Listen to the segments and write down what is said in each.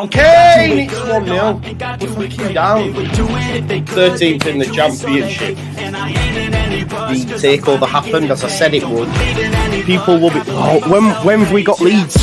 Kane, it's 1-0. We're fucking down. 13th in the championship. The takeover happened, as I said it would. People will be... Oh, when have we got Leeds?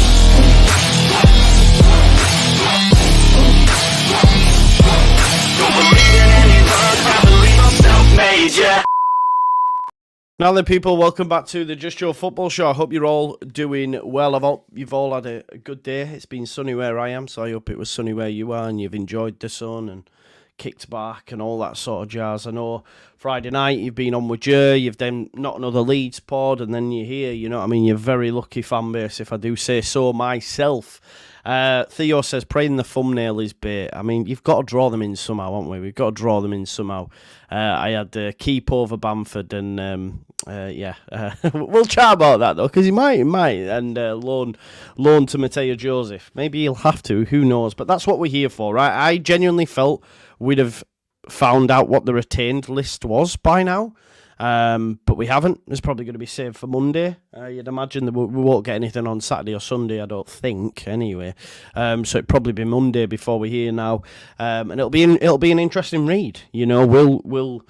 Now then, people, welcome back to the Just Joe Football Show. I hope you're all doing well. I hope you've all had a good day. It's been sunny where I am, so I hope it was sunny where you are and you've enjoyed the sun and kicked back and all that sort of jazz. I know Friday night you've been on with Joe, you've done not another Leeds pod, and then you're here, you know what I mean? You're a very lucky fan base, if I do say so myself. Theo says, praying the thumbnail is bait. I mean, you've got to draw them in somehow, haven't we? We've got to draw them in somehow. I had Keep over Bamford and, we'll chat about that, though, because he might, and loan to Mateo Joseph. Maybe he'll have to, who knows? But that's what we're here for, right? I genuinely felt we'd have found out what the retained list was by now. But we haven't. It's probably going to be saved for Monday. You'd imagine that we won't get anything on Saturday or Sunday, I don't think, anyway. So it'll probably be Monday before we're here now. And it'll be an interesting read. You know, we'll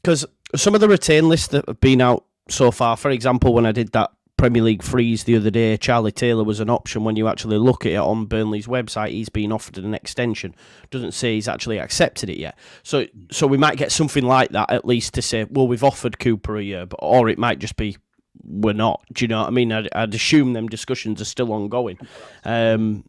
because some of the retain lists that have been out so far, for example, when I did that Premier League freeze the other day, Charlie Taylor was an option. When you actually look at it on Burnley's website, he's been offered an extension. Doesn't say he's actually accepted it yet. So we might get something like that at least to say, well, we've offered Cooper a year, or it might just be we're not. Do you know what I mean? I'd assume them discussions are still ongoing. So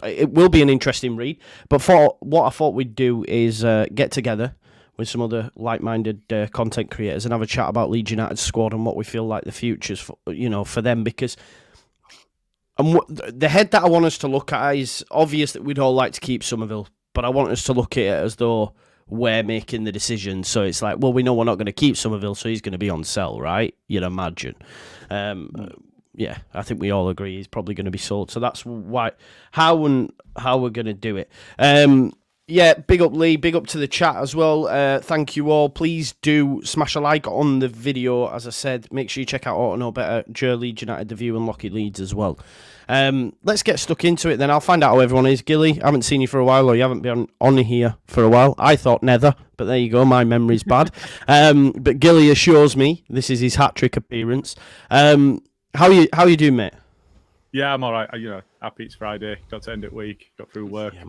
it will be an interesting read. But for what I thought we'd do is get together with some other like-minded content creators and have a chat about Leeds United's squad and what we feel like the future's for them, because the head that I want us to look at is obvious that we'd all like to keep Summerville, but I want us to look at it as though we're making the decision. So it's like, well, we know we're not going to keep Summerville, so he's going to be on sell, right? You'd imagine. Yeah, I think we all agree he's probably going to be sold. So that's how we're going to do it. Yeah, big up Lee, big up to the chat as well. Thank you all. Please do smash a like on the video. As I said, make sure you check out Auto Know Better, Joe Leeds United, The View and Lockheed Leeds as well. Let's get stuck into it then. I'll find out how everyone is. Gilly, I haven't seen you for a while, or you haven't been on here for a while. I thought nether, but there you go, my memory's bad. But Gilly assures me this is his hat-trick appearance. How you doing, mate? Yeah, I'm all right. Happy it's Friday. Got to end it week. Got through work. Yeah,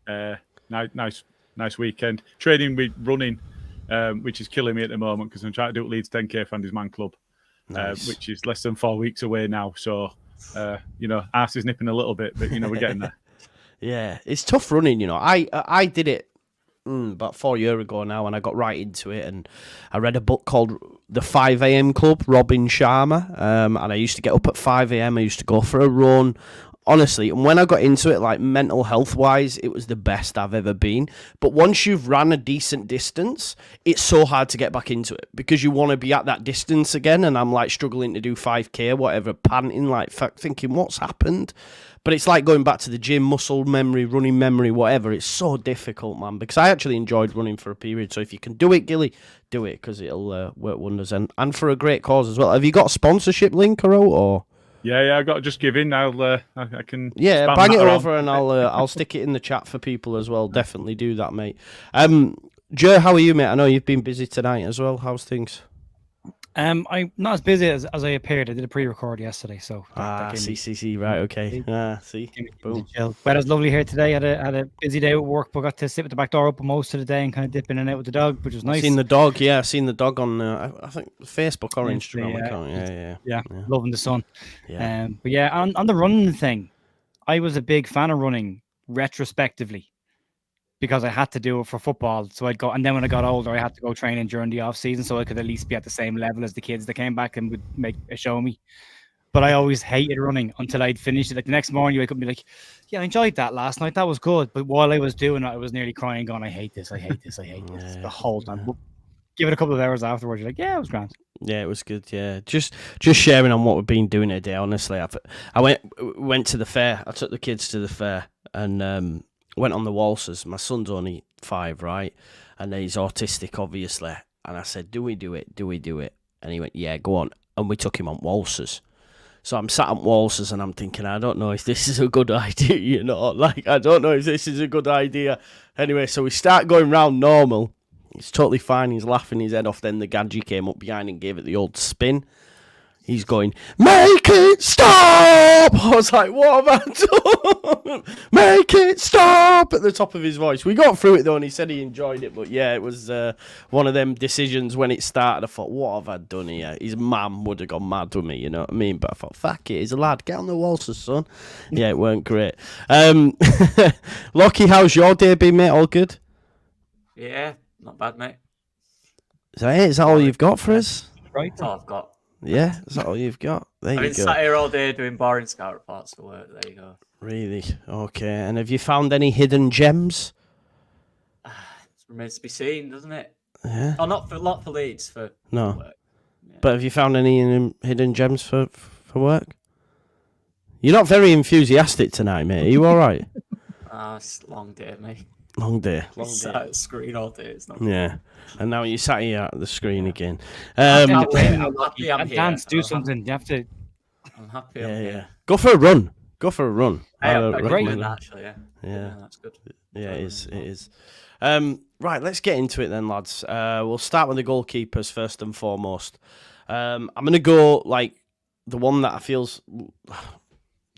man. Nice weekend. Training with running, which is killing me at the moment because I'm trying to do Leeds 10K Fandys Man Club, Nice. which is less than 4 weeks away now. So, arse is nipping a little bit, but we're getting there. Yeah, it's tough running. I did it about 4 years ago now, and I got right into it. And I read a book called The 5 a.m. Club, Robin Sharma, and I used to get up at 5 a.m. I used to go for a run. Honestly, and when I got into it, like mental health wise, it was the best I've ever been. But once you've ran a decent distance, it's so hard to get back into it because you want to be at that distance again. And I'm like struggling to do 5K or whatever, panting, like thinking, what's happened? But it's like going back to the gym, muscle memory, running memory, whatever. It's so difficult, man, because I actually enjoyed running for a period. So if you can do it, Gilly, do it because it'll work wonders and for a great cause as well. Have you got a sponsorship link, or? Yeah, I got to just give in. I can. Yeah, bang it over and I'll stick it in the chat for people as well. Definitely do that, mate. Joe, how are you, mate? I know you've been busy tonight as well. How's things? I'm not as busy as I appeared. I did a pre-record yesterday, so see, right, okay. See, boom. Weather's lovely here today. Had a busy day with work, but got to sit with the back door open most of the day and kind of dip in and out with the dog, which was nice. Seen the dog, yeah. Seen the dog on I think Facebook or Instagram account. Yeah, loving the sun. Yeah. But yeah, on the running thing, I was a big fan of running retrospectively, because I had to do it for football. So I'd go, and then when I got older, I had to go training during the off season so I could at least be at the same level as the kids that came back and would make a show of me. But I always hated running until I'd finished it. Like the next morning, you wake up and be like, yeah, I enjoyed that last night. That was good. But while I was doing it, I was nearly crying, going, I hate this the whole time. But give it a couple of hours afterwards, you're like, yeah, it was grand. Yeah, it was good. Yeah, just sharing on what we've been doing today. Honestly, I went to the fair. I took the kids to the fair and went on the waltzers. My son's only 5, right? And he's autistic, obviously. And I said, do we do it? And he went, yeah, go on. And we took him on waltzers. So I'm sat at Walsers and I'm thinking, I don't know if this is a good idea, you know. Like, I don't know if this is a good idea. Anyway, so we start going round normal. He's totally fine. He's laughing his head off. Then the Gadgie came up behind and gave it the old spin. He's going, make it stop! I was like, what have I done? Make it stop! At the top of his voice. We got through it though, and he said he enjoyed it. But yeah, it was one of them decisions when it started. I thought, what have I done here? His mum would have gone mad with me, you know what I mean? But I thought, fuck it, he's a lad. Get on the Walters, son. Yeah, it weren't great. Lockie, how's your day been, mate? All good? Yeah, not bad, mate. Is that it? Is that all you've got for us? Right. That's all I've got. Yeah, is that all you've got? There I've you been go. sat here all day doing boring scout reports for work. There you go. Really? Okay. And have you found any hidden gems? It remains to be seen, doesn't it? Yeah. Oh, not for Leeds, for No. work. Yeah. But have you found any hidden gems for work? You're not very enthusiastic tonight, mate. Are you all right? It's a long day, mate. Long day. Sat at the screen all day. It's not. Yeah. And now you sat here at the screen again. I'm Yeah, happy I'm here. Dance, do something. You have to. I'm happy I'm here. yeah. Go for a run. Go for a run. I I agree recommend with that. that, actually, yeah. Yeah. That's good. Yeah, it is. It is. Right, let's get into it then, lads. We'll start with the goalkeepers first and foremost. I'm going to go like the one that I feel's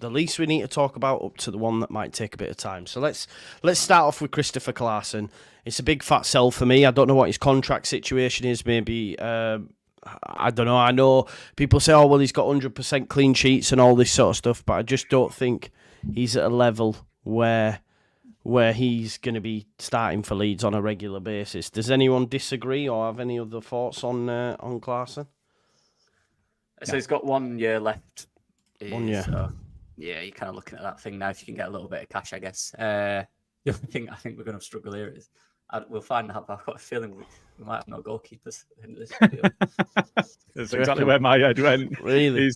the least we need to talk about up to the one that might take a bit of time. So let's start off with Christopher Claassen. It's a big fat sell for me. I don't know what his contract situation is. Maybe I don't know. I know people say, oh well, he's got 100% clean sheets and all this sort of stuff, but I just don't think he's at a level where he's going to be starting for Leeds on a regular basis. Does anyone disagree or have any other thoughts on Claassen? So he's got 1 year left. 1 year. So, yeah, you're kind of looking at that thing now if you can get a little bit of cash, I guess. The only thing I think we're going to struggle here is we'll find out, but I've got a feeling we might have no goalkeepers in this video. That's exactly where my head went. Really?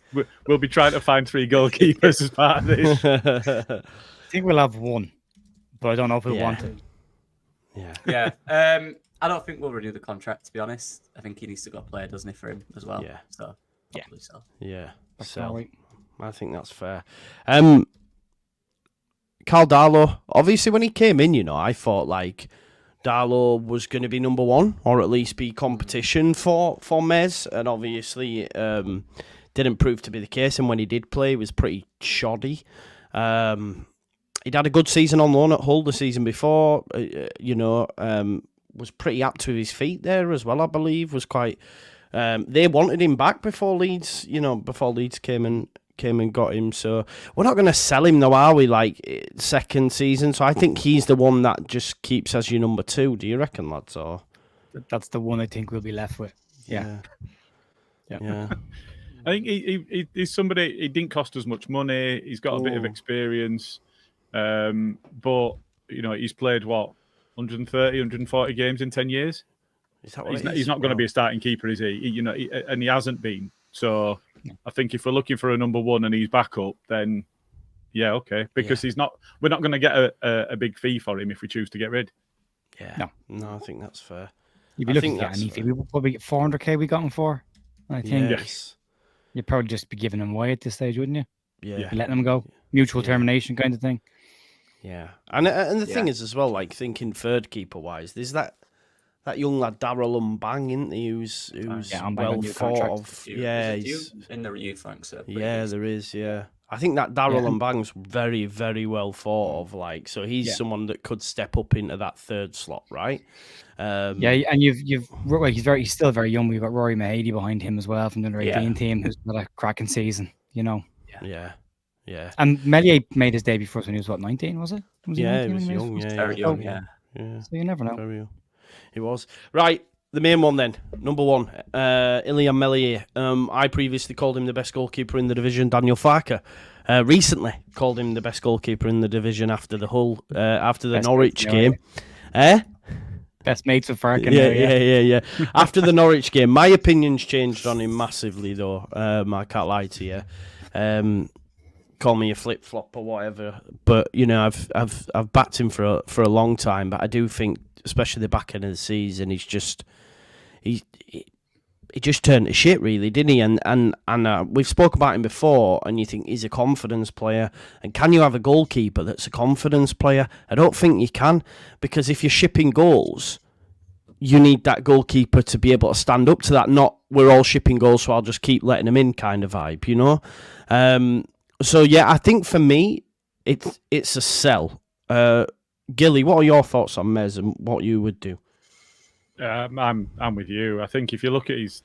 We'll be trying to find 3 goalkeepers as part of this. I think we'll have one, but I don't know if we'll want to. Yeah. Yeah. I don't think we'll renew the contract, to be honest. I think he needs to go play, doesn't he, for him as well? Yeah. So, probably so. Yeah. That's So right. I think that's fair. Carl Darlow, obviously when he came in, you know, I thought like Darlow was going to be number one or at least be competition for Mez, and obviously didn't prove to be the case, and when he did play, he was pretty shoddy. He'd had a good season on loan at Hull the season before, was pretty apt with his feet there as well, I believe, was quite... they wanted him back before Leeds, before Leeds came and got him. So we're not going to sell him though, are we? Like second season. So I think he's the one that just keeps as your number 2. Do you reckon, lads? Or That's the one I think we'll be left with. Yeah. Yeah. I think he's somebody. He didn't cost us much money. He's got a bit of experience, but he's played 130, 140 games in 10 years. Is that what He's not going to be a starting keeper, is he? And he hasn't been. So I think if we're looking for a number 1 and he's back up, then yeah, okay. Because he's not. We're not going to get a big fee for him if we choose to get rid. Yeah. No, I think that's fair. You'd be looking at anything. We probably get 400k we got him for. I think. Yes. You'd probably just be giving him away at this stage, wouldn't you? Yeah. Be letting him go. Mutual termination kind of thing. Yeah. And the thing is as well, like thinking third keeper wise, there's that young lad Darrell Mbang, isn't he? Who's well thought of. Yeah, he's in the youth ranks. Yeah, there is. Yeah, I think that Darrell Mbang's very, very well thought of. Like, so he's someone that could step up into that third slot, right? And he's still very young. We've got Rory Mahady behind him as well from the under 18 team, who's got a cracking season. Yeah. And Melier made his debut for us when he was 19, was it? He was young. Very young. Yeah. So you never know. Very young. He was. Right, the main one then. Number 1, Ilya Melier. I previously called him the best goalkeeper in the division. Daniel Farker recently called him the best goalkeeper in the division after the Norwich game. Best mates with Farker. Yeah. After the Norwich game, my opinion's changed on him massively though. I can't lie to you. Call me a flip flop or whatever, but I've backed him for a long time. But I do think, especially the back end of the season, he just turned to shit, really, didn't he? And we've spoken about him before, and you think he's a confidence player. And can you have a goalkeeper that's a confidence player? I don't think you can, because if you're shipping goals, you need that goalkeeper to be able to stand up to that. Not we're all shipping goals, so I'll just keep letting them in kind of vibe, you know. So yeah, I think for me, it's a sell. Gilly, what are your thoughts on Mez and what you would do? I'm with you. I think if you look at his,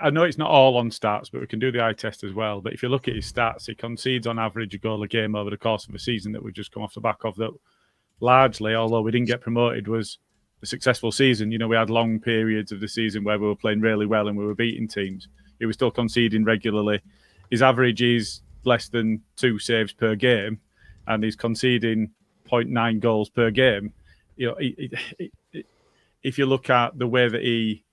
I know it's not all on stats, but we can do the eye test as well. But if you look at his stats, he concedes on average a goal a game over the course of a season that we've just come off the back of. That largely, although we didn't get promoted, was a successful season. You know, we had long periods of the season where we were playing really well and we were beating teams. He was still conceding regularly. His average is less than 2 saves per game, and he's conceding 0.9 goals per game. You know, if you look at the way that he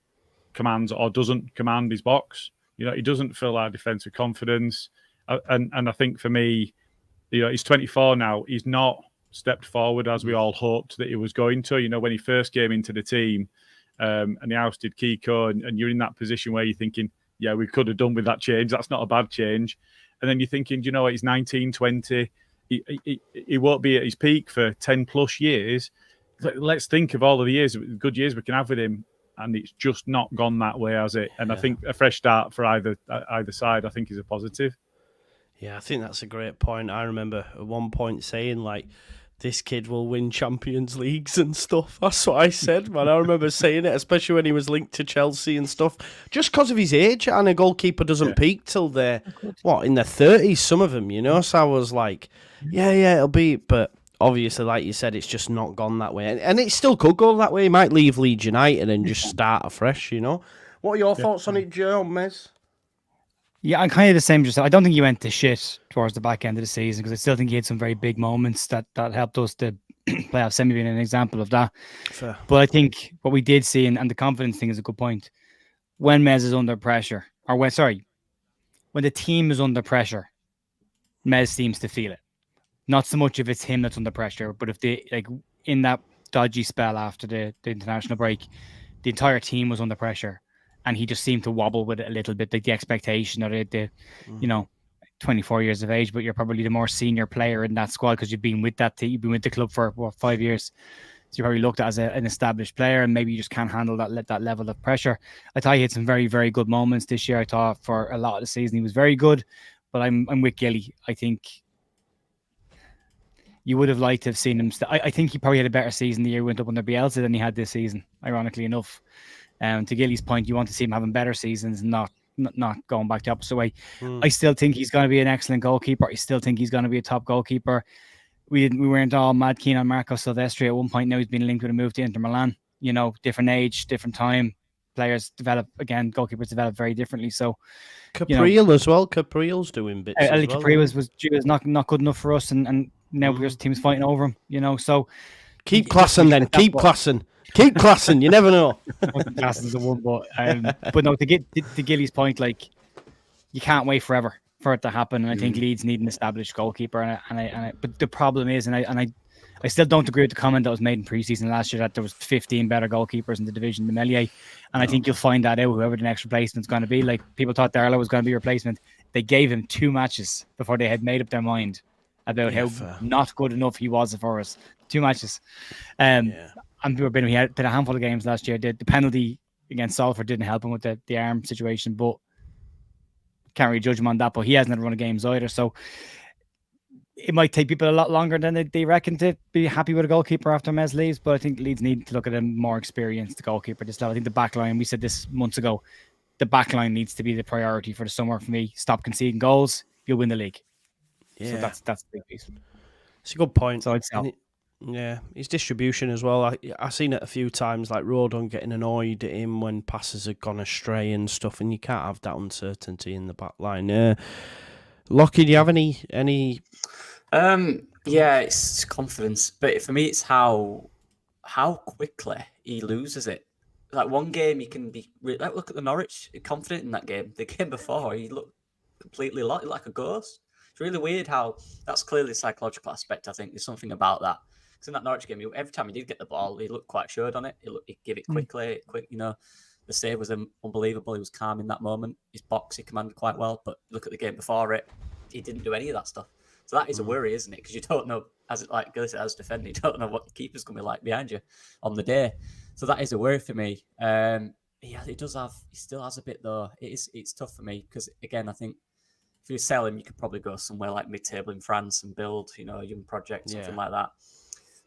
commands or doesn't command his box, you know, he doesn't fill our defence with confidence. And I think for me, you know, he's 24 now. He's not stepped forward as we all hoped that he was going to. You know, when he first came into the team and he ousted Kiko, and you're in that position where you're thinking, yeah, we could have done with that change. That's not a bad change. And then you're thinking, do you know what, he's 19, 20. He won't be at his peak for 10 plus years. Let's think of all of the good years we can have with him, and it's just not gone that way, has it? And I think a fresh start for either side, I think, is a positive. Yeah, I think that's a great point. I remember at one point saying, like, this kid will win Champions Leagues and stuff. That's what I said, man. I remember saying it, especially when he was linked to Chelsea and stuff, just because of his age. And a goalkeeper doesn't peak till they're, in their 30s, some of them, you know? So I was like, yeah, it'll be, but obviously, like you said, it's just not gone that way. And it still could go that way. He might leave Leeds United and just start afresh, you know? What are your thoughts on it, Joe, Mez? Yeah, I'm kind of the same. Just I don't think he went to shit towards the back end of the season, because I still think he had some very big moments that helped us to playoff semi, being an example of that. Fair. But I think what we did see, and the confidence thing is a good point, when Mez is under pressure, or when the team is under pressure, Mez seems to feel it. Not so much if it's him that's under pressure, but if in that dodgy spell after the international break, the entire team was under pressure, and he just seemed to wobble with it a little bit, like the expectation or you know, 24 years of age, but you're probably the more senior player in that squad because you've been with that team, you've been with the club for 5 years. So you're probably looked at as an established player, and maybe you just can't handle that level of pressure. I thought he had some very, very good moments this year. I thought for a lot of the season he was very good, but I'm with Gilly. I think you would have liked to have seen him. I think he probably had a better season the year he went up under Bielsa than he had this season, ironically enough. To Gilly's point, you want to see him having better seasons, not going back the opposite way. I still think he's going to be an excellent goalkeeper. I still think he's going to be a top goalkeeper. We weren't all mad keen on Marco Silvestri at one point. Now he's been linked with a move to Inter Milan. You know, different age, different time. Players develop, again, goalkeepers develop very differently. So Capriel as well. Capriel's doing bits. Capriel was not good enough for us, and now because the team's fighting over him. You know, so keep classing then. Keep classing. Keep classing. You never know. Classing the one, but no. To Gilly's point, like, you can't wait forever for it to happen, and I think Leeds need an established goalkeeper. But the problem is, and I still don't agree with the comment that was made in preseason last year that there was 15 better goalkeepers in the division than Melier, and I think you'll find that out whoever the next replacement's going to be. Like, people thought Darlow was going to be a replacement. They gave him 2 matches before they had made up their mind about how not good enough he was for us. 2 matches. And he had a handful of games last year. The penalty against Salford didn't help him with the arm situation, but can't really judge him on that. But he hasn't had a run of games either. So it might take people a lot longer than they reckon to be happy with a goalkeeper after Mez leaves. But I think Leeds need to look at a more experienced goalkeeper this level. I think the back line, we said this months ago, the back line needs to be the priority for the summer for me. Stop conceding goals, you'll win the league. Yeah. So that's the big piece. It's a good point. So I'd say. Yeah, his distribution as well. I've seen it a few times, like Rodon getting annoyed at him when passes have gone astray and stuff, and you can't have that uncertainty in the back line. Lockie, do you have any? Yeah, it's confidence, but for me, it's how quickly he loses it. Like, one game, he can be like, look at the Norwich, confident in that game. The game before, he looked completely like a ghost. It's really weird how that's clearly a psychological aspect. I think there's something about that. In that Norwich game, every time he did get the ball, he looked quite assured on it. He'd give it quick, you know. The save was unbelievable. He was calm in that moment. His box he commanded quite well, but look at the game before it, he didn't do any of that stuff. So that is a worry, isn't it? Because you don't know, as a defender, you don't know what the keeper's going to be like behind you on the day. So that is a worry for me. He still has a bit though. It's tough for me because again, I think if you sell him, you could probably go somewhere like mid-table in France and build, a young project, something like that.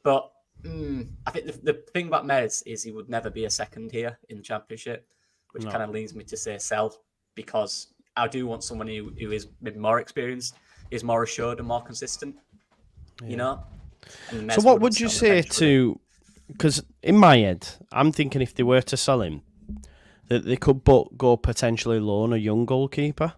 But I think the thing about Mez is he would never be a second here in the Championship, which kind of leads me to say sell, because I do want someone who is maybe more experienced, is more assured and more consistent, And So what would you say to... Because in my head, I'm thinking if they were to sell him, that they could go potentially loan a young goalkeeper.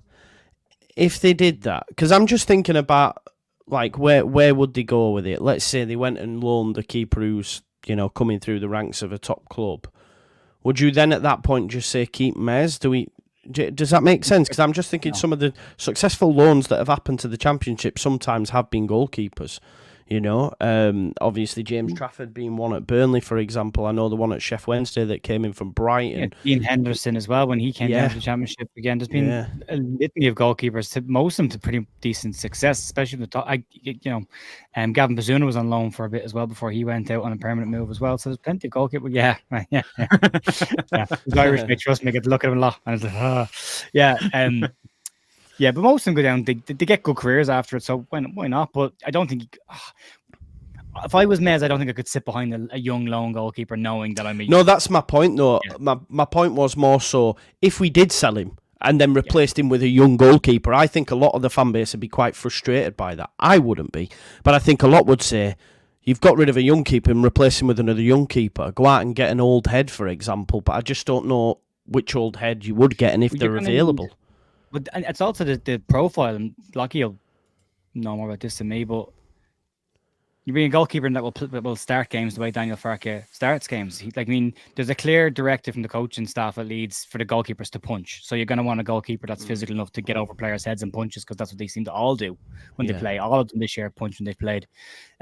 If they did that, because I'm just thinking about, like, where would they go with it? Let's say they went and loaned a keeper who's, coming through the ranks of a top club. Would you then at that point just say keep Mez? Does that make sense? Because I'm just thinking some of the successful loans that have happened to the Championship sometimes have been goalkeepers. Obviously James Trafford being one at Burnley, for example. I know the one at Sheff Wednesday that came in from Brighton. Yeah, Ian Henderson as well when he came down to the Championship again. There's been a litany of goalkeepers, most of them to pretty decent success, especially with the top. Gavin Bazuna was on loan for a bit as well before he went out on a permanent move as well. So there's plenty of goalkeepers. Yeah. The Irish, trust me, I get to look at him a lot, and it's like, yeah, but most of them go down. They get good careers after it, so why not? But I don't think. If I was Mez, I don't think I could sit behind a young lone goalkeeper knowing that I'm a... No, that's my point, though. Yeah. My point was more so, if we did sell him and then replaced him with a young goalkeeper, I think a lot of the fan base would be quite frustrated by that. I wouldn't be. But I think a lot would say, you've got rid of a young keeper and replace him with another young keeper. Go out and get an old head, for example. But I just don't know which old head you would get and if they're available. But it's also the profile, and Lockie will know more about this than me, but you bring a goalkeeper that will start games the way Daniel Farke starts games. There's a clear directive from the coaching staff at Leeds for the goalkeepers to punch. So you're going to want a goalkeeper that's physical enough to get over players' heads and punches, because that's what they seem to all do when they play. All of them this year punch when they've played.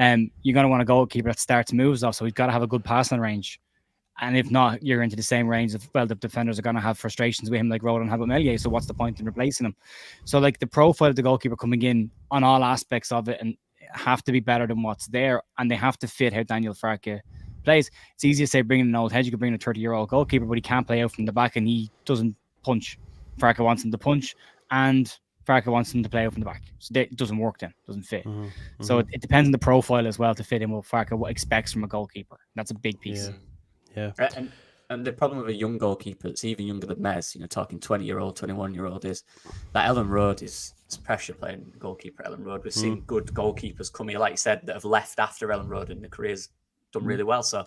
You're going to want a goalkeeper that starts moves off, so he's got to have a good passing range. And if not, you're into the same range of, the defenders are going to have frustrations with him like Rodon had with Melier, so what's the point in replacing him? So, the profile of the goalkeeper coming in on all aspects of it and have to be better than what's there, and they have to fit how Daniel Farke plays. It's easy to say bringing an old head, you could bring a 30-year-old goalkeeper, but he can't play out from the back and he doesn't punch. Farke wants him to punch, and Farke wants him to play out from the back. So it doesn't work then, doesn't fit. So it depends on the profile as well to fit in what Farke expects from a goalkeeper. That's a big piece. Yeah. And the problem with a young goalkeeper that's even younger than Mez, talking 20-year-old, 21-year-old, is that Ellen Road is pressure playing goalkeeper. Ellen Road, we've seen good goalkeepers come here, like you said, that have left after Ellen Road and the career's done really well. So,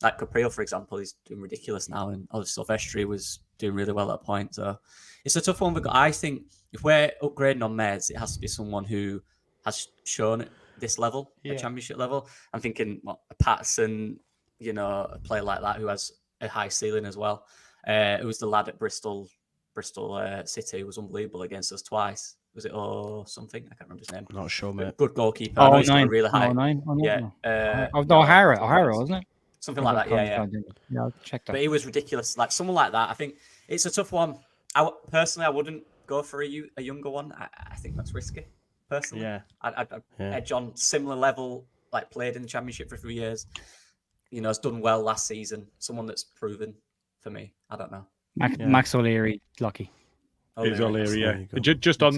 like Caprio, for example, he's doing ridiculous now, and obviously Silvestri was doing really well at a point. So it's a tough one. But I think if we're upgrading on Mez, it has to be someone who has shown at this level, a Championship level. I'm thinking a Patterson, a player like that who has a high ceiling as well. It was the lad at Bristol City who was unbelievable against us twice. Was it something? I can't remember his name. Not sure, mate. Good goalkeeper. Oh, nine. Really high. O'Hara, wasn't it? Something like that. Yeah, I'll check that. But he was ridiculous. Like someone like that, I think it's a tough one. Personally, I wouldn't go for a younger one. I think that's risky. Personally, I'd edge on similar level. Like played in the Championship for a few years. Has done well last season. Someone that's proven for me. I don't know. Max O'Leary, lucky. It's O'Leary, yeah. Just on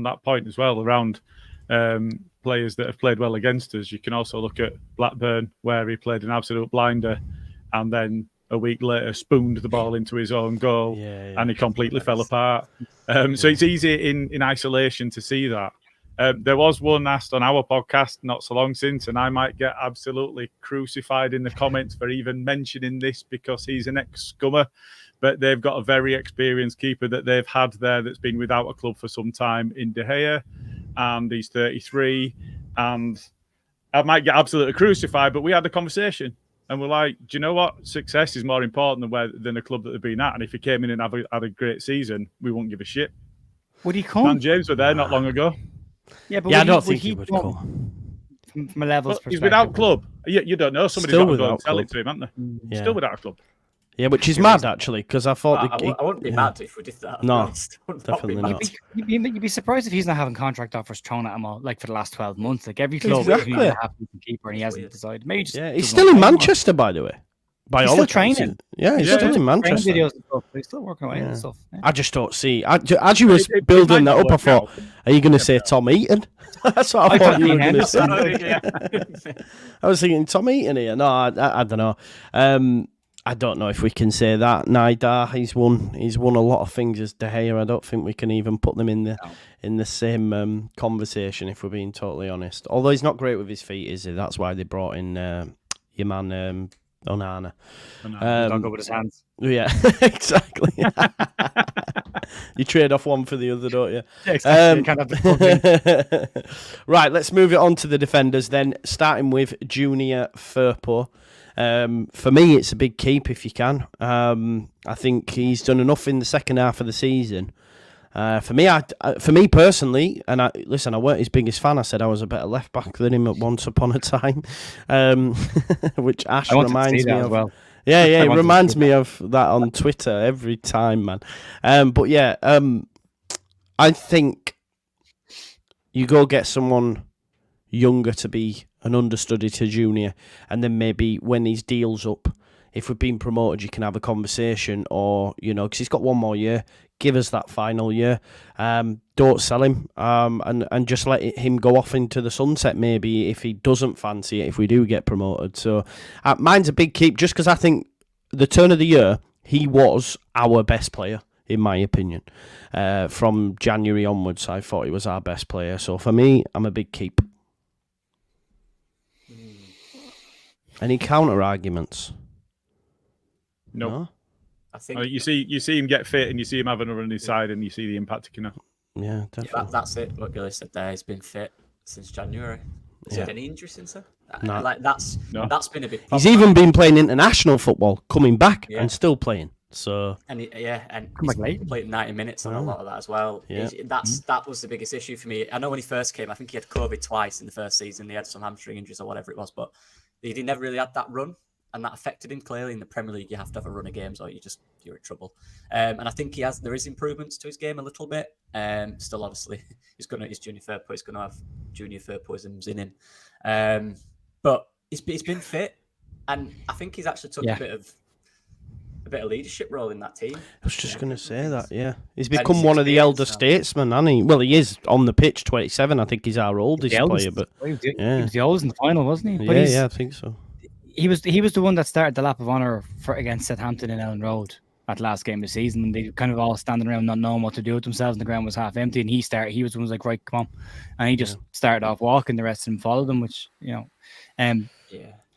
that point as well, around players that have played well against us, you can also look at Blackburn, where he played an absolute blinder and then a week later spooned the ball into his own goal and he completely fell apart. So it's easy in isolation to see that. There was one asked on our podcast not so long since, and I might get absolutely crucified in the comments for even mentioning this because he's an ex-scummer, but they've got a very experienced keeper that they've had there that's been without a club for some time in De Gea, and he's 33, and I might get absolutely crucified, but we had a conversation, and we're like, do you know what? Success is more important than a club that they've been at, and if he came in and had a great season, we wouldn't give a shit. Would he come? And James were there not long ago. Yeah, but I don't think he would come. From a level's perspective. He's without club. You don't know. Somebody's got to go and tell it to him, haven't they? Yeah. Still without a club. Yeah, which is mad actually, because I thought I wouldn't be mad if we did that. No, definitely not. You'd be surprised if he's not having contract offers thrown at him all, like for the last 12 months. Like every club, Exactly. he's a happy keeper, and he hasn't decided. Maybe just Yeah, he's still in Manchester, by the way. By He's all still accounts. training. Yeah, he's still in Manchester. Videos and stuff, but he's still working away and stuff. Yeah. I just don't see. As you was building that up, I thought, are you going to say Tom Eaton? That's what I thought you were going to say. I was thinking Tom Eaton here. No, I don't know. I don't know if we can say that. Naidar, he's won a lot of things as De Gea. I don't think we can even put them in the same conversation, if we're being totally honest. Although he's not great with his feet, is he? That's why they brought in your man Onana. Don't go with his hands. Yeah, exactly. You trade off one for the other, don't you? Yeah, exactly. You can't have the Right, let's move it on to the defenders then, starting with Junior Firpo. For me, it's a big keep if you can. I think he's done enough in the second half of the season. For me personally, and I weren't his biggest fan. I said I was a better left back than him at once upon a time, which Ash reminds me of. Well. Yeah, it reminds me of that on Twitter every time, man. But yeah, I think you go get someone younger to be an understudy to Junior, and then maybe when his deal's up, if we've been promoted, you can have a conversation, or because he's got one more year. Give us that final year. Don't sell him, and just let him go off into the sunset. Maybe if he doesn't fancy it, if we do get promoted. So mine's a big keep, just because I think the turn of the year he was our best player, in my opinion. From January onwards, I thought he was our best player. So for me, I'm a big keep. Any counter arguments? No. I think you see him get fit, and you see him have another on his side, and you see the impact he can have. Yeah, definitely. That's it. What Gilly said there, he's been fit since January. Has he had any injuries since then? No. That's been a big problem. He's even been playing international football, coming back and still playing. So and he's played 90 minutes on a lot of that as well. Yeah. That was the biggest issue for me. I know when he first came, I think he had COVID twice in the first season. He had some hamstring injuries or whatever it was, but he never really had that run, and that affected him clearly. In the Premier League, you have to have a run of games, or you're in trouble. And I think there is improvements to his game a little bit. Still, obviously, his Junior Firpo. He's going to have Junior Firpoisms in him. But he's been fit, and I think he's actually took a bit of leadership role in that team. I was just going to say that, yeah. He's become one of the elder statesmen, hasn't he? Well, he is on the pitch, 27. I think he's our oldest player. But he was the oldest in the final, wasn't he? But yeah, I think so. He was the one that started the lap of honour against Southampton in Ellen Road at last game of the season. And they kind of all standing around not knowing what to do with themselves, and the ground was half empty. And he was the one who was like, right, come on. And he just started off walking, the rest of them followed him, which,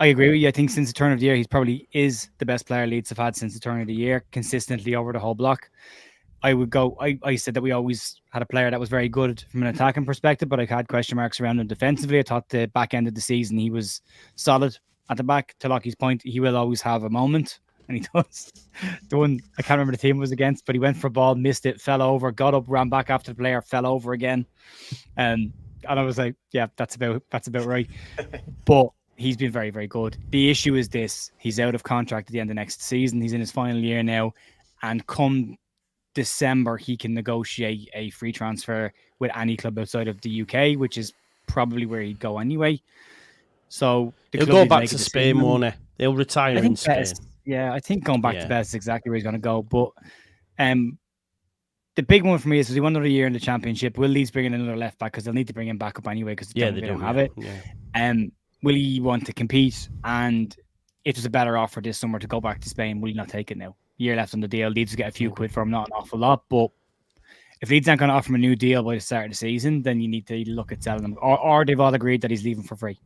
I agree with you. I think since the turn of the year, he probably is the best player Leeds have had since the turn of the year, consistently over the whole block. I said that we always had a player that was very good from an attacking perspective, but I had question marks around him defensively. I thought the back end of the season he was solid at the back. To Lockie's point, he will always have a moment, and he does. The one, I can't remember the team it was against, but he went for a ball, missed it, fell over, got up, ran back after the player, fell over again. And I was like, yeah, that's about right. But he's been very, very good. The issue is this: he's out of contract at the end of next season. He's in his final year now, and come December, he can negotiate a free transfer with any club outside of the UK, which is probably where he'd go anyway. So he'll go back to Spain, won't he? He'll retire in Spain. I think going back to best is exactly where he's going to go. But the big one for me is, does he want another year in the Championship? Will Leeds bring in another left back, because they'll need to bring him back up anyway, because they don't have it. Yeah. Will he want to compete? And if there's a better offer this summer to go back to Spain, will he not take it now? Year left on the deal. Leeds will get a few quid for him, not an awful lot. But if Leeds aren't going to offer him a new deal by the start of the season, then you need to look at selling him. Or they've all agreed that he's leaving for free.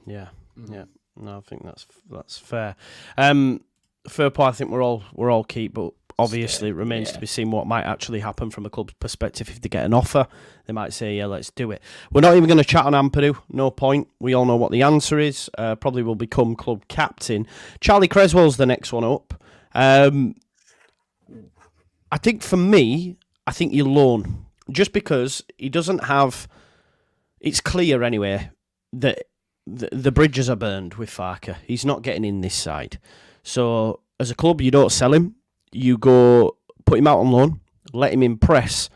Yeah. No, I think that's fair. Firpo, I think we're all keep, but obviously it remains to be seen what might actually happen from a club's perspective. If they get an offer, they might say, yeah, let's do it. We're not even going to chat on Ampadu. No point. We all know what the answer is. Probably will become club captain. Charlie Creswell's the next one up. I think for me, you loan, just because he doesn't have. It's clear anyway that the bridges are burned with Farker. He's not getting in this side. So as a club, you don't sell him. You go put him out on loan, let him impress.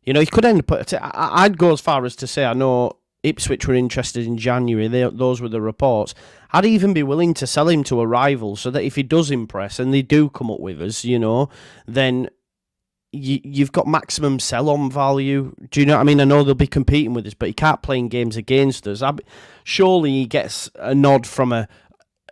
You know, he could end up. I'd go as far as to say, I know Ipswich were interested in January. Those were the reports. I'd even be willing to sell him to a rival so that if he does impress and they do come up with us, you know, then you've got maximum sell-on value. Do you know what I mean? I know they'll be competing with us, but he can't play in games against us. Surely he gets a nod from a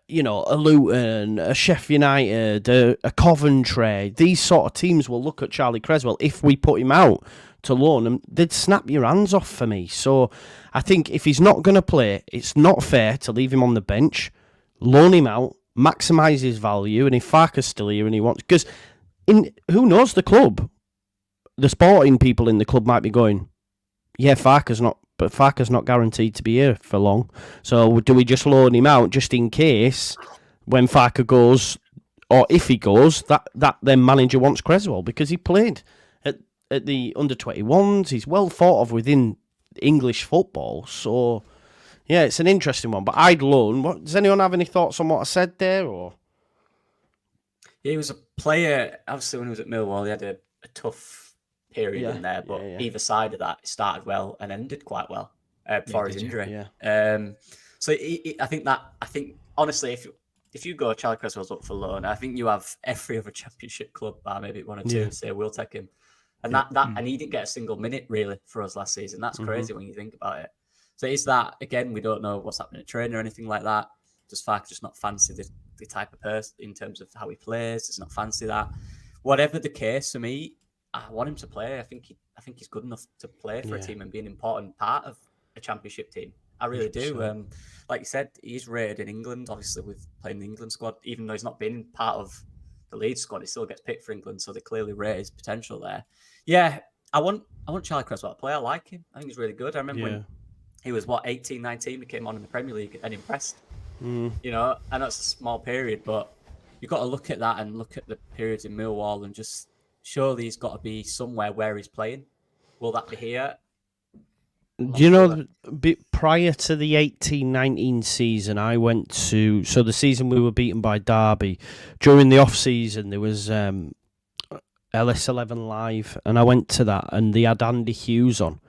Luton, a Sheffield United, a Coventry. These sort of teams will look at Charlie Creswell if we put him out to loan him. They'd snap your hands off for me. So I think if he's not going to play, it's not fair to leave him on the bench, loan him out, maximise his value, and if Farker's still here and he wants... Because who knows the club? The sporting people in the club might be going, yeah, Farker's not guaranteed to be here for long. So do we just loan him out just in case when Farker goes, or if he goes, that then manager wants Creswell because he played at the under-21s. He's well thought of within English football. So, yeah, it's an interesting one. But I'd loan. Does anyone have any thoughts on what I said there? Or yeah, he was a player, obviously, when he was at Millwall, he had a tough period in there. But either side of that, it started well and ended quite well before his injury. So I think honestly, if you go Charlie Creswell's up for loan, I think you have every other Championship club, maybe one or two, say we'll take him. And and he didn't get a single minute really for us last season. That's crazy when you think about it. So is that, again, we don't know what's happening at training or anything like that. Just Fark just not fancy the type of person in terms of how he plays. Does not fancy that. Whatever the case, for me, I want him to play. I think he's good enough to play for a team and be an important part of a Championship team. I really do. Like you said, he's rated in England, obviously, with playing the England squad. Even though he's not been part of the Leeds squad, he still gets picked for England, so they clearly rate his potential there. Yeah, I want Charlie Creswell to play. I like him. I think he's really good. I remember when he was, 18, 19, he came on in the Premier League and impressed. You know, I know it's a small period, but you've got to look at that and look at the periods in Millwall and just surely he's got to be somewhere where he's playing. Will that be here? Do you know, prior to the 18-19 season, I went to... So the season we were beaten by Derby. During the off-season, there was LS11 Live, and I went to that, and they had Andy Hughes on.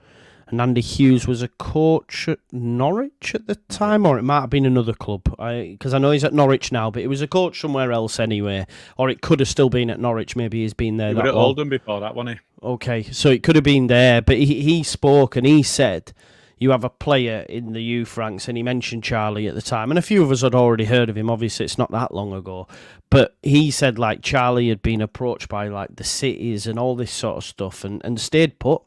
And Andy Hughes was a coach at Norwich at the time, or it might have been another club. Because I know he's at Norwich now, but it was a coach somewhere else anyway. Or it could have still been at Norwich. Maybe he's been there. He was at Oldham before that, wasn't he? Okay, so it could have been there. But he spoke and he said, you have a player in the youth ranks, and he mentioned Charlie at the time. And a few of us had already heard of him. Obviously, it's not that long ago. But he said, like, Charlie had been approached by, like, the cities and all this sort of stuff and stayed put.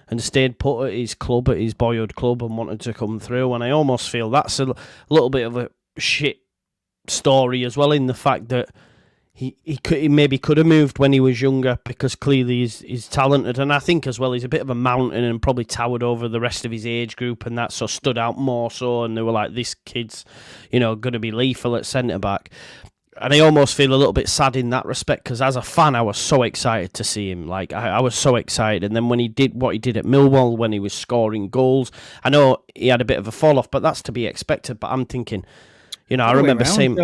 And stayed put at his club, at his boyhood club, and wanted to come through. And I almost feel that's a little bit of a shit story as well, in the fact that he maybe could have moved when he was younger, because clearly he's talented. And I think as well he's a bit of a mountain and probably towered over the rest of his age group, and that so stood out more so. And they were like, this kid's, going to be lethal at centre back. And I almost feel a little bit sad in that respect, because as a fan, I was so excited to see him. Like, I was so excited. And then when he did what he did at Millwall, when he was scoring goals, I know he had a bit of a fall off, but that's to be expected. But I'm thinking, I remember saying,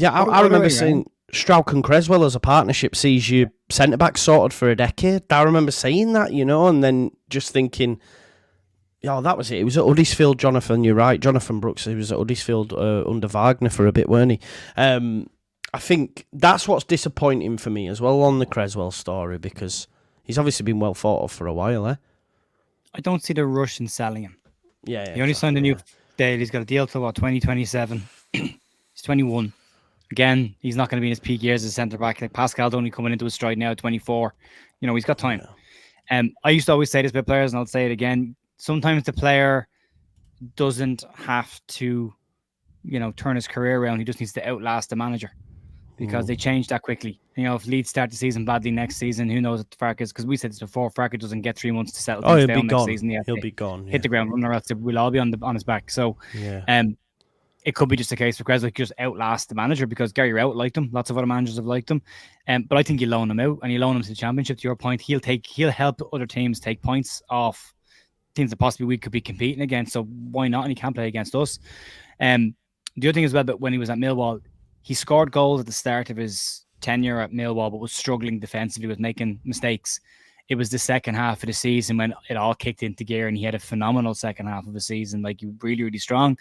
I remember saying Struijk and Creswell as a partnership sees you centre back sorted for a decade. I remember saying that, and then just thinking, that was it. It was at Huddersfield, Jonathan. You're right, Jonathan Brooks. He was at Huddersfield under Wagner for a bit, weren't he? I think that's what's disappointing for me as well on the Creswell story, because he's obviously been well thought of for a while, eh? I don't see the rush in selling him. Yeah, he only signed a new deal. He's got a deal till 2027. He's 21. Again, he's not going to be in his peak years as a centre back. Like Pascal's only coming into his stride now at 24. He's got time. I used to always say this about players, and I'll say it again. Sometimes the player doesn't have to, turn his career around. He just needs to outlast the manager, because they change that quickly. If Leeds start the season badly next season, who knows what Fark is? Because we said this before, Fark doesn't get 3 months to settle things down next season. He'll be gone. Hit the ground running, or else we'll all be on his back. So, it could be just a case for Creswell just outlast the manager, because Gary Rowett liked him. Lots of other managers have liked him. But I think you loan him out, and you loan him to the Championship. To your point, he'll help other teams take points off teams that possibly we could be competing against. So why not? And he can't play against us. The other thing as well, that when he was at Millwall, he scored goals at the start of his tenure at Millwall, but was struggling defensively, was making mistakes. It was the second half of the season when it all kicked into gear, and he had a phenomenal second half of the season, like really, really strong.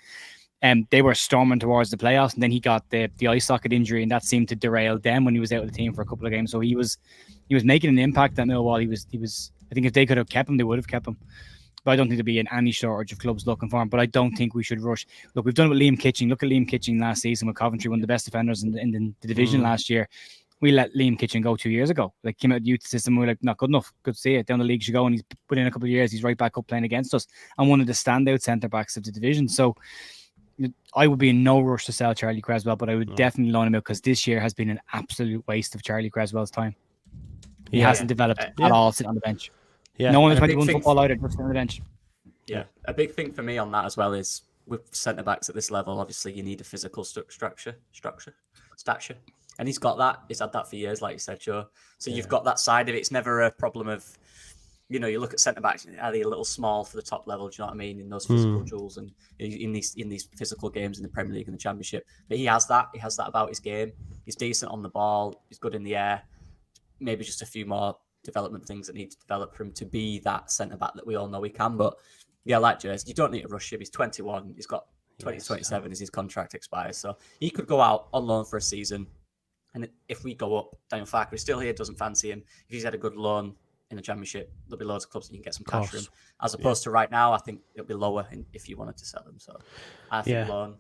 They were storming towards the playoffs, and then he got the eye socket injury, and that seemed to derail them when he was out of the team for a couple of games. So he was making an impact at Millwall. He was. I think if they could have kept him, they would have kept him. But I don't think there'd be any shortage of clubs looking for him. But I don't think we should rush. Look, we've done it with Liam Kitching. Look at Liam Kitching last season with Coventry, one of the best defenders in the division last year. We let Liam Kitching go 2 years ago. Like, came out of the youth system, we were like, not good enough. Good to see it. Down the league should go, and he's put in a couple of years. He's right back up playing against us, and one of the standout centre backs of the division. So I would be in no rush to sell Charlie Creswell, but I would definitely loan him out, because this year has been an absolute waste of Charlie Creswell's time. He hasn't developed at all sitting on the bench. Yeah. No one in 21 football either, just on the bench. Yeah, a big thing for me on that as well is with centre backs at this level, obviously you need a physical stature, and he's got that. He's had that for years, like you said, Joe. So you've got that side of it. It's never a problem of, you know, you look at centre backs, are they a little small for the top level? Do you know what I mean? In those physical duels and in these physical games in the Premier League and the Championship, but he has that. He has that about his game. He's decent on the ball. He's good in the air. Maybe just a few more development things that need to develop for him to be that centre back that we all know he can. But yeah, like Joe, you don't need to rush him. He's 21. He's got 2027 as his contract expires, so he could go out on loan for a season. And if we go up, Daniel Farker is still here, doesn't fancy him. If he's had a good loan in the Championship, there'll be loads of clubs that you can get some cash for him. As opposed to right now, I think it'll be lower if you wanted to sell him. So I think loan.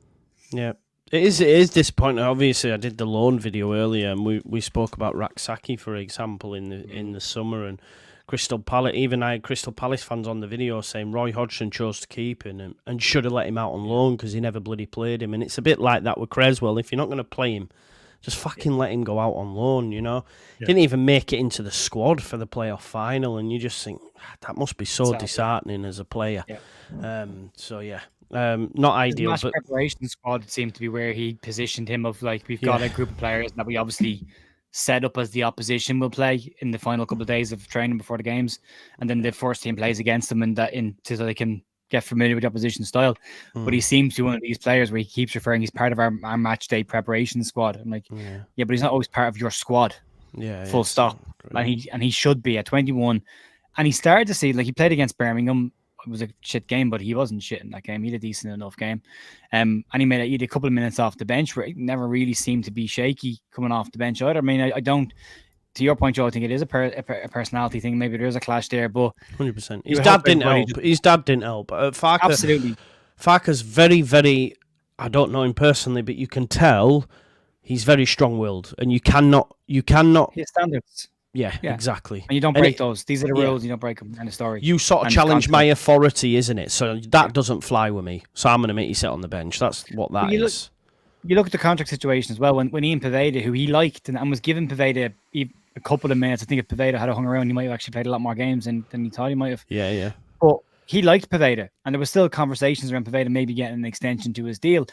Yeah. It is disappointing. Obviously, I did the loan video earlier, and we spoke about Raksaki, for example, in the summer, and Crystal Palace. Even I had Crystal Palace fans on the video saying Roy Hodgson chose to keep him and should have let him out on loan because he never bloody played him. And it's a bit like that with Creswell. If you're not going to play him, just fucking let him go out on loan, you know? Didn't even make it into the squad for the playoff final, and you just think, that must be so disheartening as a player. Not ideal. His match preparation squad seemed to be where he positioned him of, like, we've got a group of players that we obviously set up as the opposition will play in the final couple of days of training before the games, and then the first team plays against them so they can get familiar with the opposition style. But he seems to be one of these players where he keeps referring he's part of our match day preparation squad. I'm like, but he's not always part of your squad. Full stop. And he should be at 21. And he started to see, like, he played against Birmingham. It was a shit game, but he wasn't shit in that game. He had a decent enough game. And he had a couple of minutes off the bench where he never really seemed to be shaky coming off the bench either. I mean, I don't, to your point, Joe, I think it is a personality thing. Maybe there is a clash there, but 100%. His dad didn't help. Farker, absolutely. Farker's very, very, I don't know him personally, but you can tell he's very strong-willed, and you cannot. His standards. Yeah, exactly. And you don't break those. These are the rules. You don't break them. End of story. You sort of challenge my authority, isn't it? So that doesn't fly with me. So I'm going to make you sit on the bench. That's what that is. You look at the contract situation as well. When Ian Poveda, who he liked and was giving Poveda a couple of minutes, I think if Poveda had hung around, he might have actually played a lot more games than he thought he might have. Yeah. But he liked Poveda, and there was still conversations around Poveda maybe getting an extension to his deal.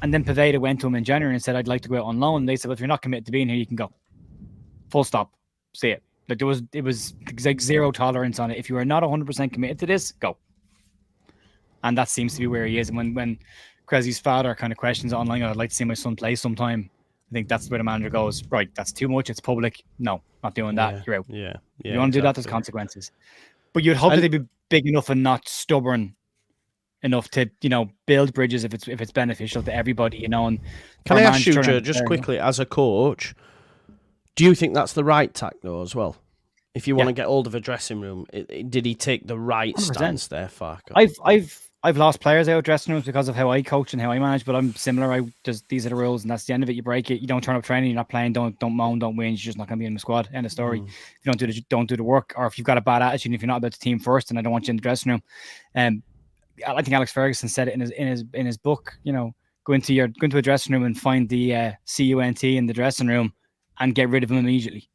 And then Poveda went to him in January and said, "I'd like to go out on loan." And they said, "Well, if you're not committed to being here, you can go." Full stop. See it. Like, it was like zero tolerance on it. If you are not 100% committed to this, go. And that seems to be where he is. And when Cressy's father kind of questions online, "I'd like to see my son play sometime," I think that's where the manager goes, "Right, that's too much. It's public. No, not doing that. You're out." Yeah. If you want to do that, there's consequences. But you'd hope that they'd be big enough and not stubborn enough to, build bridges if it's beneficial to everybody, And can I ask you, Joe, just quickly, as a coach, do you think that's the right tack, though, as well? If you want to get hold of a dressing room, did he take the right 100%. Stance there, Farker? I've lost players out of dressing rooms because of how I coach and how I manage, but I'm similar. These are the rules, and that's the end of it. You break it. You don't turn up training. You're not playing. Don't moan. Don't win. You're just not going to be in the squad. End of story. If you don't do the work, or if you've got a bad attitude, if you're not about the team first, then I don't want you in the dressing room. I think Alex Ferguson said it in his book. Go into a dressing room and find the CUNT in the dressing room and get rid of him immediately.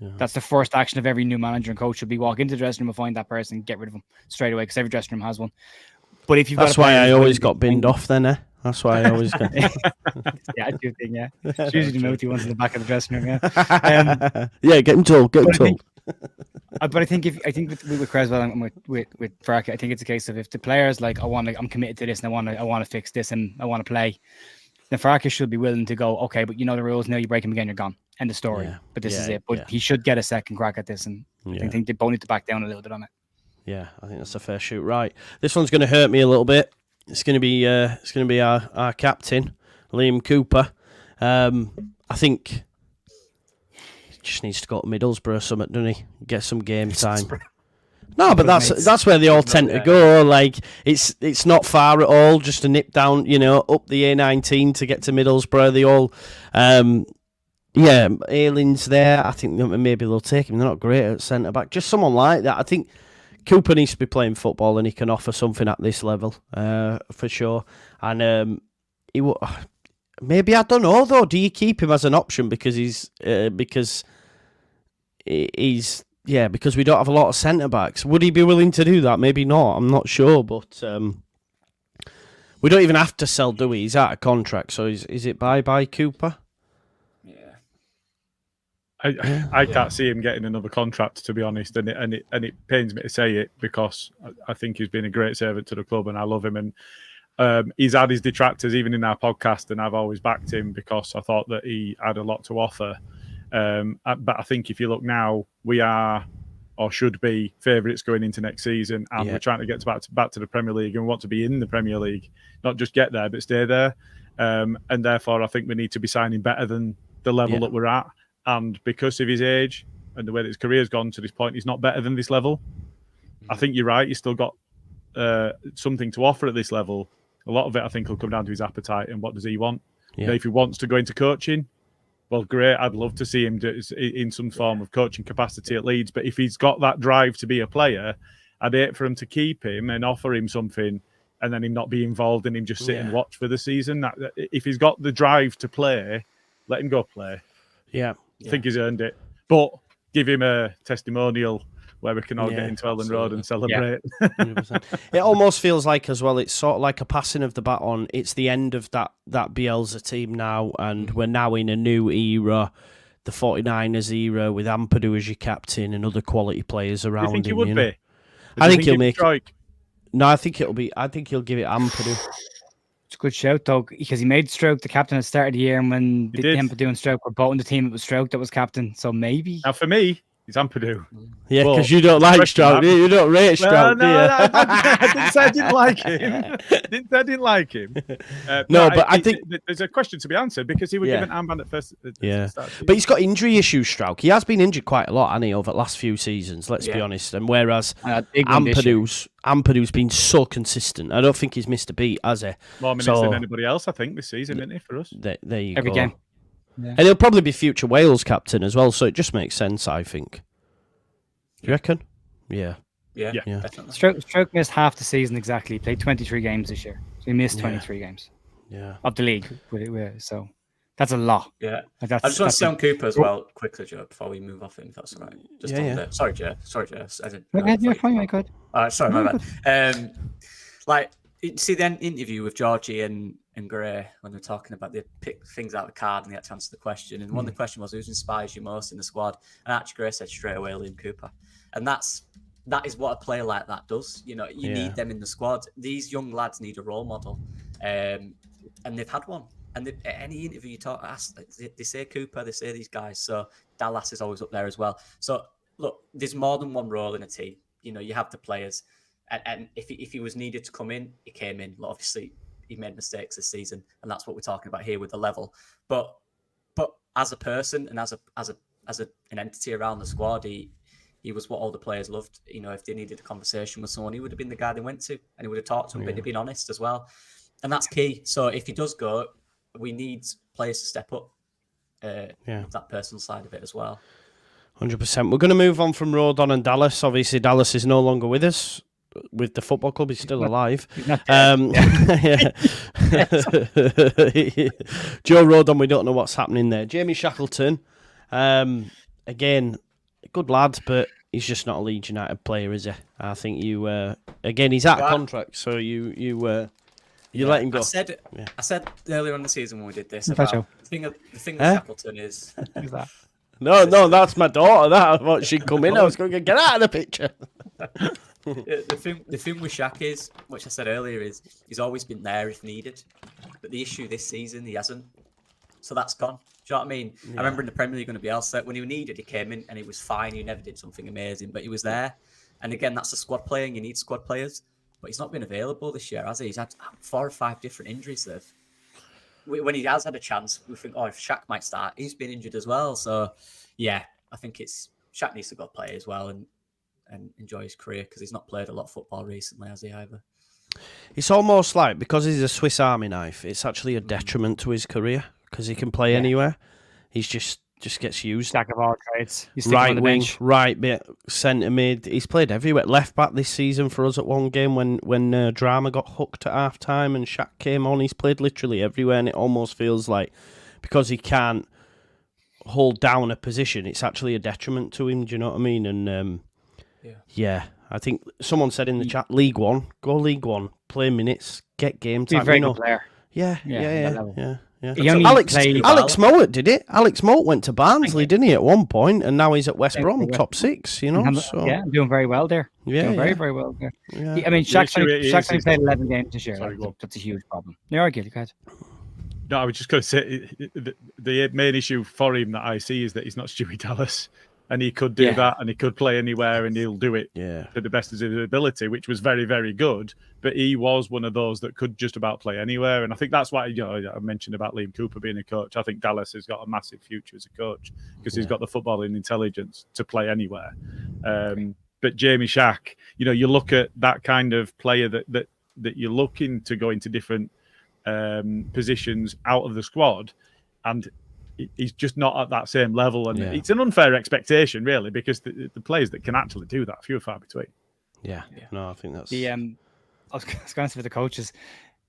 Yeah. That's the first action of every new manager and coach should be walk into the dressing room and find that person and get rid of him straight away, because every dressing room has one. But if you've that's why I always got binned off then, eh? That's why I always got... I do think, yeah. It's usually the mouthy ones in the back of the dressing room, yeah. Yeah, get him told, But I think with Creswell and with Farke, I think it's a case of if the players like, I'm committed to this and I want to fix this and I want to play, Farkas should be willing to go, okay, but you know the rules, now you break them again, you're gone. End of story. Yeah. But this Yeah, is it. But yeah. he should get a second crack at this, and I think they both need to back down a little bit on it. Yeah, I think that's a fair shoot. Right, this one's going to hurt me a little bit. It's going to be our captain, Liam Cooper. I think he just needs to go to Middlesbrough or something, doesn't he? Get some game time. No, but that's where they all tend to go. Like it's not far at all. Just to nip down, up the A19 to get to Middlesbrough. They all, Ayling's there. I think maybe they'll take him. They're not great at centre back. Just someone like that. I think Cooper needs to be playing football, and he can offer something at this level, for sure. And maybe, I don't know though. Do you keep him as an option because because we don't have a lot of centre backs? Would he be willing to do that? Maybe not. I'm not sure, but we don't even have to sell, do we? He's out of contract, so is it bye Cooper? I can't see him getting another contract, to be honest, and it pains me to say it because I think he's been a great servant to the club and I love him, and he's had his detractors even in our podcast, and I've always backed him because I thought that he had a lot to offer. But I think if you look now, we are or should be favourites going into next season, and we're trying to get back to the Premier League, and we want to be in the Premier League, not just get there but stay there, and therefore I think we need to be signing better than the level that we're at. And because of his age and the way that his career's gone to this point, he's not better than this level. I think you're right. He's still got something to offer at this level. A lot of it, I think, will come down to his appetite and what does he want. Yeah. If he wants to go into coaching, well, great. I'd love to see him in some form of coaching capacity at Leeds. But if he's got that drive to be a player, I'd hate for him to keep him and offer him something and then him not be involved and him just sit and watch for the season. If he's got the drive to play, let him go play. Yeah. I think he's earned it. But give him a testimonial where we can all get into Ellen Road and celebrate. Yeah. It almost feels like, as well, it's sort of like a passing of the baton. It's the end of that Bielsa team now, and we're now in a new era, the 49ers era, with Ampadu as your captain and other quality players around him. You think he would be? I think he'll make Struijk? No, I think he'll give it Ampadu. It's a good shout, though, because he made Struijk the captain at the start of the year, and when Ampadu and Struijk were both in the team, it was Struijk that was captain. So maybe. Now, for me, it's Ampadu. Yeah, because you don't like Struijk. You don't rate Struijk, do you? I didn't say I didn't like him. I didn't like him. But I think there's a question to be answered because he was given armband at first. But he's got injury issues, Struijk. He has been injured quite a lot, hasn't he, over the last few seasons, let's be honest. And whereas Ampadu's been so consistent, I don't think he's missed a beat, has he? More minutes than anybody else, I think, this season, isn't he, for us? There you Every go. game. Yeah. And he'll probably be future Wales captain as well, so it just makes sense, I think. Do you reckon? Yeah. Yeah, definitely. Struijk missed half the season exactly. He played 23 games this year. So he missed 23 games. Yeah. Of the league. So that's a lot. Yeah. I just want to say on Cooper as well, quickly, Joe, before we move off him, if that's all right. Just on the... Sorry, Joe. I didn't... You're fine, my God. Sorry, my bad. See the interview with Georgie and Gray when they're talking about they pick things out of the card and they had to answer the question. And one of the question was, who inspires you most in the squad? And actually Gray said straight away, Liam Cooper. And that is what a player like that does. You need them in the squad. These young lads need a role model. And they've had one. And any interview you ask, they say Cooper, they say these guys. So Dallas is always up there as well. So look, there's more than one role in a team. You have the players. And if he was needed to come in, he came in. Obviously, he made mistakes this season, and that's what we're talking about here with the level. But as a person and as an entity around the squad, he was what all the players loved. If they needed a conversation with someone, he would have been the guy they went to, and he would have talked to them, but he'd been honest as well. And that's key. So if he does go, we need players to step up. That personal side of it as well. 100%. We're going to move on from Rodon and Dallas. Obviously, Dallas is no longer with us. With the football club, he's still alive. Joe Rodon, we don't know what's happening there. Jamie Shackleton, again, good lad, but he's just not a Leeds United player, is he? I think again, he's out of contract, so you let him go. I said earlier on the season when we did this about the thing with Shackleton is. Who's that? No, that's my daughter. That I thought she'd come in. I was going to get out of the picture. The thing with Shaq is, which I said earlier, is he's always been there if needed. But the issue this season, he hasn't. So that's gone. Do you know what I mean? I remember in the Premier League under Bielsa, when he needed, he came in and he was fine. He never did something amazing, but he was there. And again, that's a squad player, and you need squad players. But he's not been available this year, has he? He's had 4 or 5 different injuries there. When he has had a chance, we think, oh, if Shaq might start, he's been injured as well. So, yeah, I think Shaq needs to go play as well and enjoy his career, because he's not played a lot of football recently, has he, either? It's almost like, because he's a Swiss Army knife, it's actually a detriment to his career, because he can play anywhere. He's just gets used. Jack of all trades. Right wing, right bit, centre mid. He's played everywhere. Left back this season for us at one game when Drama got hooked at half time and Shaq came on. He's played literally everywhere, and it almost feels like, because he can't hold down a position, it's actually a detriment to him. Do you know what I mean? And yeah, I think someone said in the chat, League One, go League One, play minutes, get game time. He's a very good player. Yeah. He Alex Mowat did it. Alex Mowat went to Barnsley, didn't he, at one point, and now he's at West Brom, top 6. You know, so doing very well there. Doing very well there. Yeah. I mean, Shaq's only played 11 games this year. That's a huge problem. You're good, go ahead. No, I was just going to say the main issue for him that I see is that he's not Stewie Dallas. And he could do that, and he could play anywhere, and he'll do it to the best of his ability, which was very, very good. But he was one of those that could just about play anywhere, and I think that's why I mentioned about Liam Cooper being a coach. I think Dallas has got a massive future as a coach because he's got the footballing intelligence to play anywhere. But Jamie Shaq, you look at that kind of player that you're looking to go into different positions out of the squad, and he's just not at that same level, and it's an unfair expectation, really, because the players that can actually do that, few and far between. No, I think that's the. I was going to say for the coaches,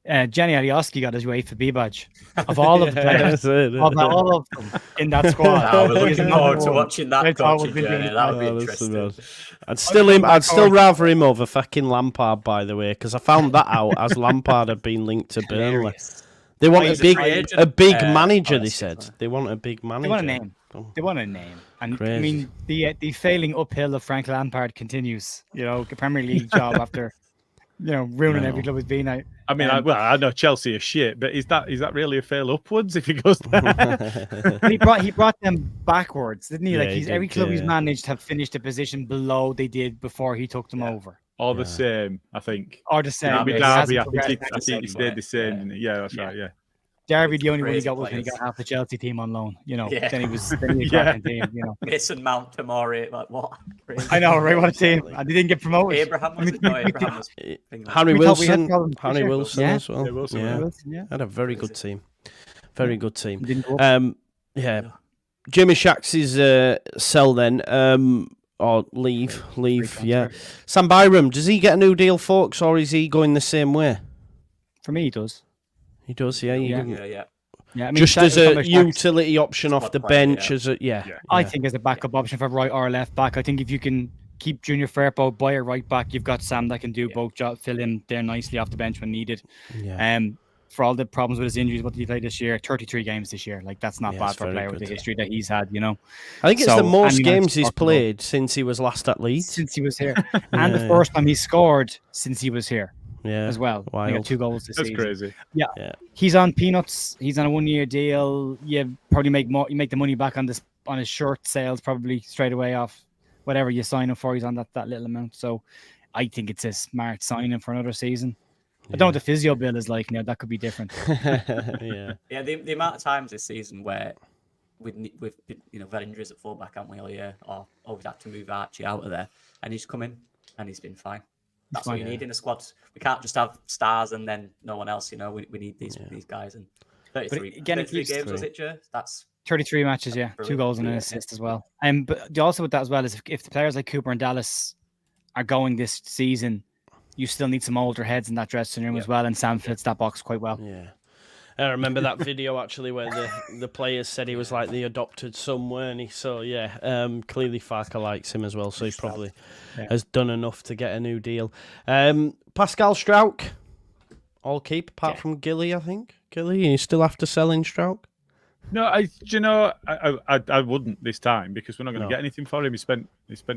Jenny Alioski got his UEFA B badge of all of the players, of all of them in that squad. We're looking forward to watching that coaching journey. That'll be interesting. I'd still rather him over fucking Lampard, by the way, because I found that out as Lampard had been linked to Burnley. They want a big manager. They said they want a big manager. They want a name. They want a name. And I mean, the failing uphill of Frank Lampard continues. The Premier League job after ruining every club he's been at. I mean, I know Chelsea are shit, but is that really a fail upwards if he goes there? he brought them backwards, didn't he? Every club he's managed have finished a position below they did before he took them over. Or the same, I think. Or the same. Derby, I think he stayed the same. Yeah, that's right. Yeah. Derby, the only one he got was when he got half the Chelsea team on loan. Then he was a team. Mason Mount, Tamori, like what? Crazy. I know, right? What a team! And they didn't get promoted. Abraham was Harry Wilson as well. Wilson, had a very good team. Very good team. Jimmy Shax's sell then. Or leave. Yeah. Sam Byram, does he get a new deal, folks, or is he going the same way? For me, he does. He does, yeah. I mean, just as a utility option off the bench, I think as a backup option for right or left back. I think if you can keep Junior Firpo by a right back, you've got Sam that can do both jobs, fill in there nicely off the bench when needed. For all the problems with his injuries, what did he play this year? 33 games this year. That's not bad for a player with the history that he's had, I think it's the most games he's played since he was last at Leeds. Since he was here. And the first time he scored since he was here. As well. He got 2 goals this season. That's crazy. Yeah. He's on peanuts. He's on a 1-year deal. You probably make more. You make the money back on his shirt sales probably straight away off whatever you sign him for. He's on that little amount. So I think it's a smart signing for another season. I don't know what the physio bill is like now. That could be different. The amount of times this season where we've had injuries at fullback, haven't we, all year? Or we've had to move Archie out of there, and he's come in and he's been fine. That's what you need in a squad. We can't just have stars and then no one else. We need these guys. And 33 games was it, Joe? That's 33 matches. Brilliant. 2 goals and an assist as well. But also with that as well is if the players like Cooper and Dallas are going this season, you still need some older heads in that dressing room as well, and Sam fits that box quite well. Yeah. I remember that video actually where the players said he was like the adopted son, weren't he? So clearly Farker likes him as well, so he probably has done enough to get a new deal. Pascal Struijk, all keep apart from Gilly, I think. Gilly, you still have to sell in Struijk? No, I wouldn't this time because we're not going to get anything for him. He spent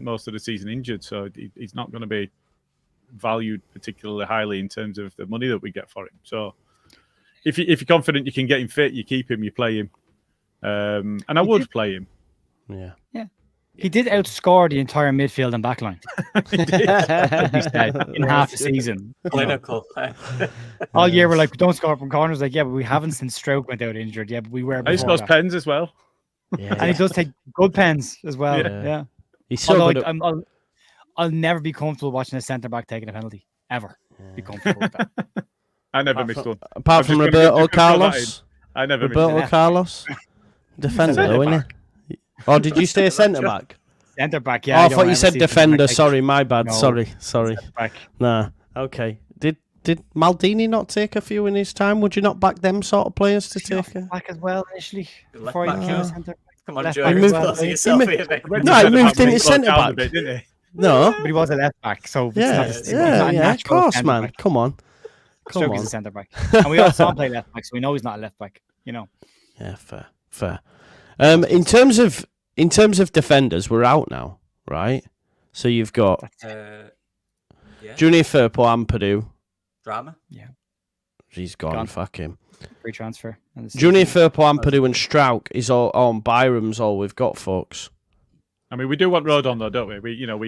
most of the season injured, so he's not going to be valued particularly highly in terms of the money that we get for him. So if you're confident you can get him fit, you keep him, you play him. And I would play him. Yeah. He did outscore the entire midfield and backline. He said, in half a season. Clinical. All year we're like, don't score from corners. Like, yeah, but we haven't since Struijk went out injured. Yeah, but we were. And he scores pens as well. Yeah. And he does take good pens as well. Yeah. Yeah. He's so Although, good. I'll never be comfortable watching a centre back taking a penalty ever. Be comfortable with that. I never missed one. Apart from Roberto Carlos. I never Roberto missed Carlos. Defender, though, isn't he? Oh, did you say centre back? Centre back, Oh, yeah. I thought you said defender. Sorry, my bad. No. Sorry. Back. Nah. Okay. Did Maldini not take a few in his time? Would you not back them sort of players to take a... Back as well initially. Left Before he back, became yeah. a centre back. Come on, Left Joe. back You're as well. closing yourself here, mate. No, he moved into centre back. Didn't he? No. But he was a left back, so Yeah, it's not a of natural course, centre man. back. Come on. Struijk is a centre back, and we all saw him play left back, so we know he's not a left back. You know. Yeah, fair. In terms of defenders, we're out now, right? So you've got Yeah. Junior Firpo, Ampadu. Drama. He's gone. Fuck him. Free transfer. Junior Firpo, Ampadu, and Struijk is all on. Byram's all we've got, folks. I mean, we do want Rodon though, don't we?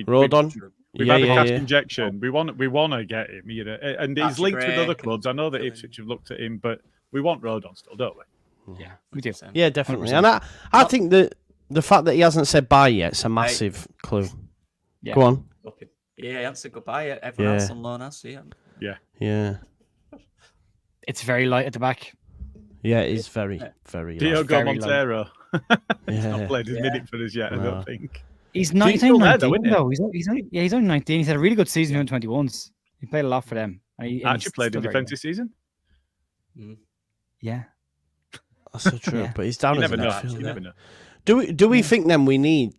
Rodon. We've had a cash injection. We want to get him, you know, and he's linked with other clubs. I know that Ipswich have looked at him, but we want Rodon still, don't we? Yeah, we do. Yeah, definitely. 100%. And I think that the fact that he hasn't said bye yet is a massive clue. Yeah. Go on. Okay. Yeah, he answered goodbye. Everyone Yeah. else on loan has. Yeah. Yeah. It's very light at the back. Yeah, it is very, very. Diogo very Montero. He's Yeah. not played his Yeah. minute for us yet, I No. don't think. He's He's only still there, 19 though, though. He's only 19. He's had a really good season in 21s. He played a lot for them. And he Actually played in still very defensive season. good. Yeah. That's so true. Yeah. But he's down You as never an know. midfielder. You never know. Do we think then we need,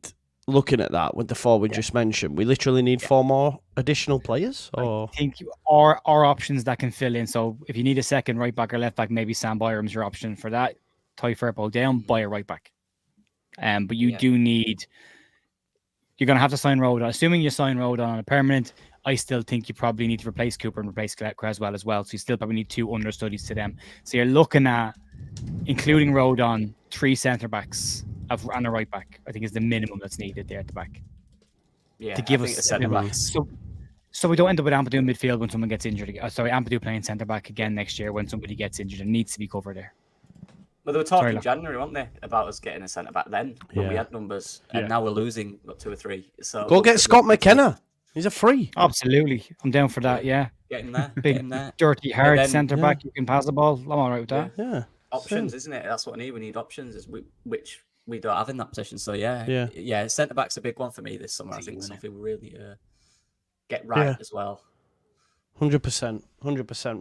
looking at that with the four we just mentioned, we literally need 4 more additional players? Or I think our options that can fill in. So if you need a second right back or left back, maybe Sam Byram's your option for that. Tie Firpo down, buy a right back. But you do need. You're going to have to sign Rodon. Assuming you sign Rodon on a permanent, I still think you probably need to replace Cooper and replace Creswell as well. So you still probably need 2 understudies to them. So you're looking at, including Rodon, 3 centre backs and a right back. I think is the minimum that's needed there at the back. Yeah. To give I us think the centre backs. So we don't end up with Ampadu in midfield when someone gets injured. Ampadu playing centre back again next year when somebody gets injured and needs to be covered there. Well, they were talking Sorry, in January, weren't they, about us getting a centre back then when we Yeah. had numbers, and Yeah. now we're losing 2 or 3. So go get Scott McKenna. He's a free. Absolutely. I'm down for that, yeah. Get him there. Big, Get him there. dirty, hard then- centre back. You can pass the ball. I'm all right with that. Yeah. Options, isn't it? That's what we need. We need options, which we don't have in that position. So yeah. Centre back's a big one for me this summer. I think something we really get right as well. 100%.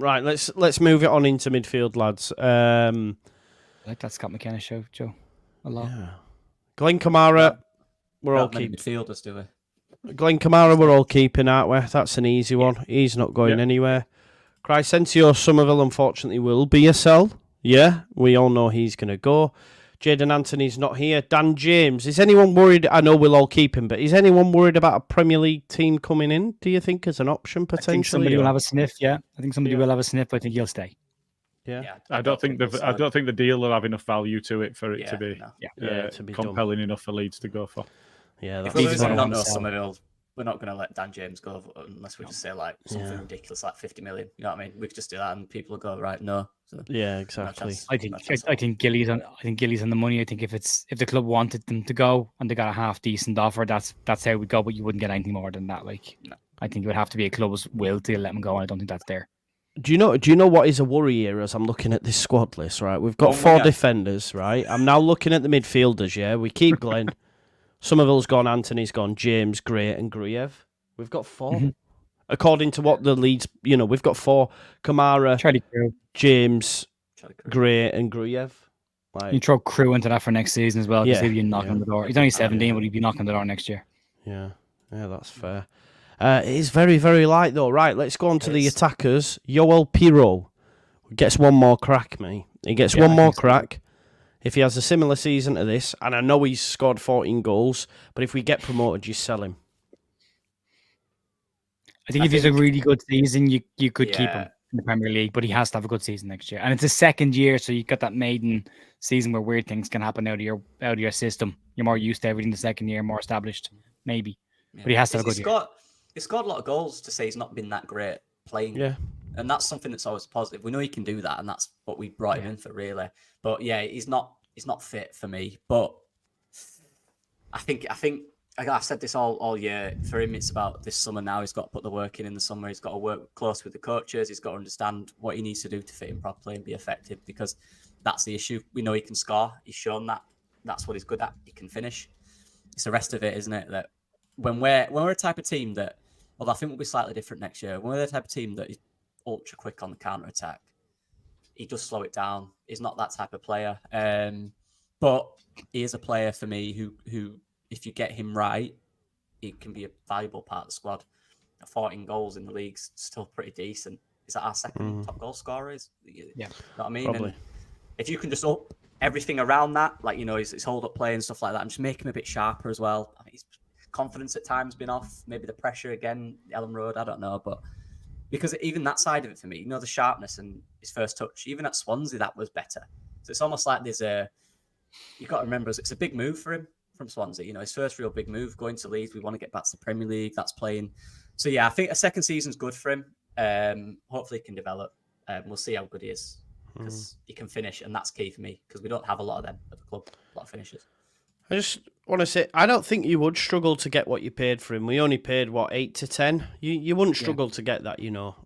Right, let's move it on into midfield, lads. I like that Scott McKenna show, Joe. A lot. Yeah. Glenn Kamara, we're all Not many keeping. midfielders, do we? Glenn Kamara, we're all keeping, aren't we? That's an easy one. He's not going anywhere. Crescentio Summerville, unfortunately, will be a sell. Yeah, we all know he's going to go. Jaden Anthony's not here. Dan James, is anyone worried? I know we'll all keep him, but is anyone worried about a Premier League team coming in, do you think, as an option potentially? I think somebody will have a sniff, yeah. I think somebody will have a sniff, but I think he'll stay. Yeah. I don't think the deal will have enough value to it for it to be to be compelling enough for Leeds to go for. Yeah, If that's we're Leeds losing are Gnonto on sale. Summerville, we're not going to let Dan James go unless we just say like something ridiculous like 50 million. You know what I mean? We could just do that and people will go, right, no. So, yeah, exactly. I think Gilly's on the money. I think if the club wanted them to go and they got a half decent offer, that's how we go. But you wouldn't get anything more than that. Like, I think it would have to be a club's will to let them go. And I don't think that's there. Do you know what is a worry here as I'm looking at this squad list, right? We've got 4 defenders, right? I'm now looking at the midfielders, yeah? We keep Glenn. Somerville's gone, Anthony's gone, James, Gray and Gruyev. We've got 4. Mm-hmm. According to what the Leeds, we've got 4. Kamara, James, Gray and Gruyev. Like, you throw Crew into that for next season as well, because he'll be knocking yeah. on the door. He's only 17, but he'd be knocking on the door next year. Yeah, that's fair. It is very, very light though. Right, let's go on to the attackers. Yoel Pirot gets one more crack, mate. He gets one more crack. If he has a similar season to this, and I know he's scored 14 goals, but if we get promoted, you sell him. I think if he's a really good season, you could keep Yeah. him in the Premier League, but he has to have a good season next year. And it's his second year, so you got that maiden season where weird things can happen out of your system. You're more used to everything the second year, more established, maybe. Yeah. But he has to have a good year. He scored a lot of goals to say he's not been that great playing. Yeah. And that's something that's always positive. We know he can do that, and that's what we brought him in for, really. But yeah, he's not fit for me. But I think I've said this all year. For him, it's about this summer now. He's got to put the work in the summer. He's got to work close with the coaches. He's got to understand what he needs to do to fit in properly and be effective, because that's the issue. We know he can score. He's shown that. That's what he's good at. He can finish. It's the rest of it, isn't it? That when we're a type of team that, although I think we'll be slightly different next year, when we're the type of team that is ultra quick on the counter attack, he does slow it down. He's not that type of player. But he is a player for me who if you get him right, he can be a valuable part of the squad. 14 goals in the league's still pretty decent. Is that our second top goal scorer? Yeah. Yeah. Know what I mean? Probably. And if you can just up everything around that, like, his hold up play and stuff like that, and just make him a bit sharper as well. I mean, his confidence at times been off. Maybe the pressure again, Ellen Road, I don't know. But because even that side of it for me, the sharpness and his first touch, even at Swansea, that was better. So it's almost like you've got to remember, it's a big move for him from Swansea. His first real big move, going to Leeds. We want to get back to the Premier League. That's playing. So yeah, I think a second season's good for him. Hopefully he can develop. We'll see how good he is, because he can finish, and that's key for me, because we don't have a lot of them at the club, a lot of finishers. I just want to say, I don't think you would struggle to get what you paid for him. We only paid, 8 to 10? You wouldn't struggle to get that,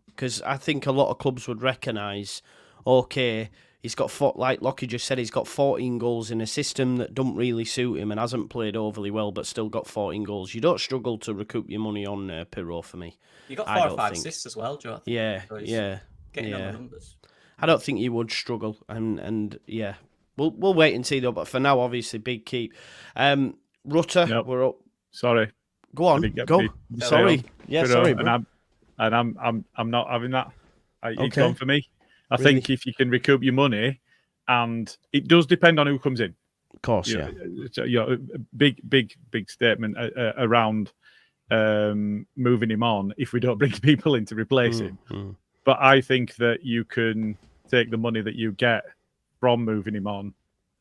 because I think a lot of clubs would recognise, okay, he's got, like Lockie just said, he's got 14 goals in a system that don't really suit him and hasn't played overly well, but still got 14 goals. You don't struggle to recoup your money on Pirro for me. You got 4 or 5 assists as well, Joe. Yeah, so yeah. Getting on the numbers. I don't think you would struggle, and yeah. We'll wait and see, though, but for now, obviously, big keep. Rutter, we're up. Sorry. Go on, go. Sorry. Yeah, sorry, bro. I'm not having that. It's Okay. gone for me. I Really? think if you can recoup your money, and it does depend on who comes in. Of course, yeah. Big statement around moving him on if we don't bring people in to replace him. But I think that you can take the money that you get from moving him on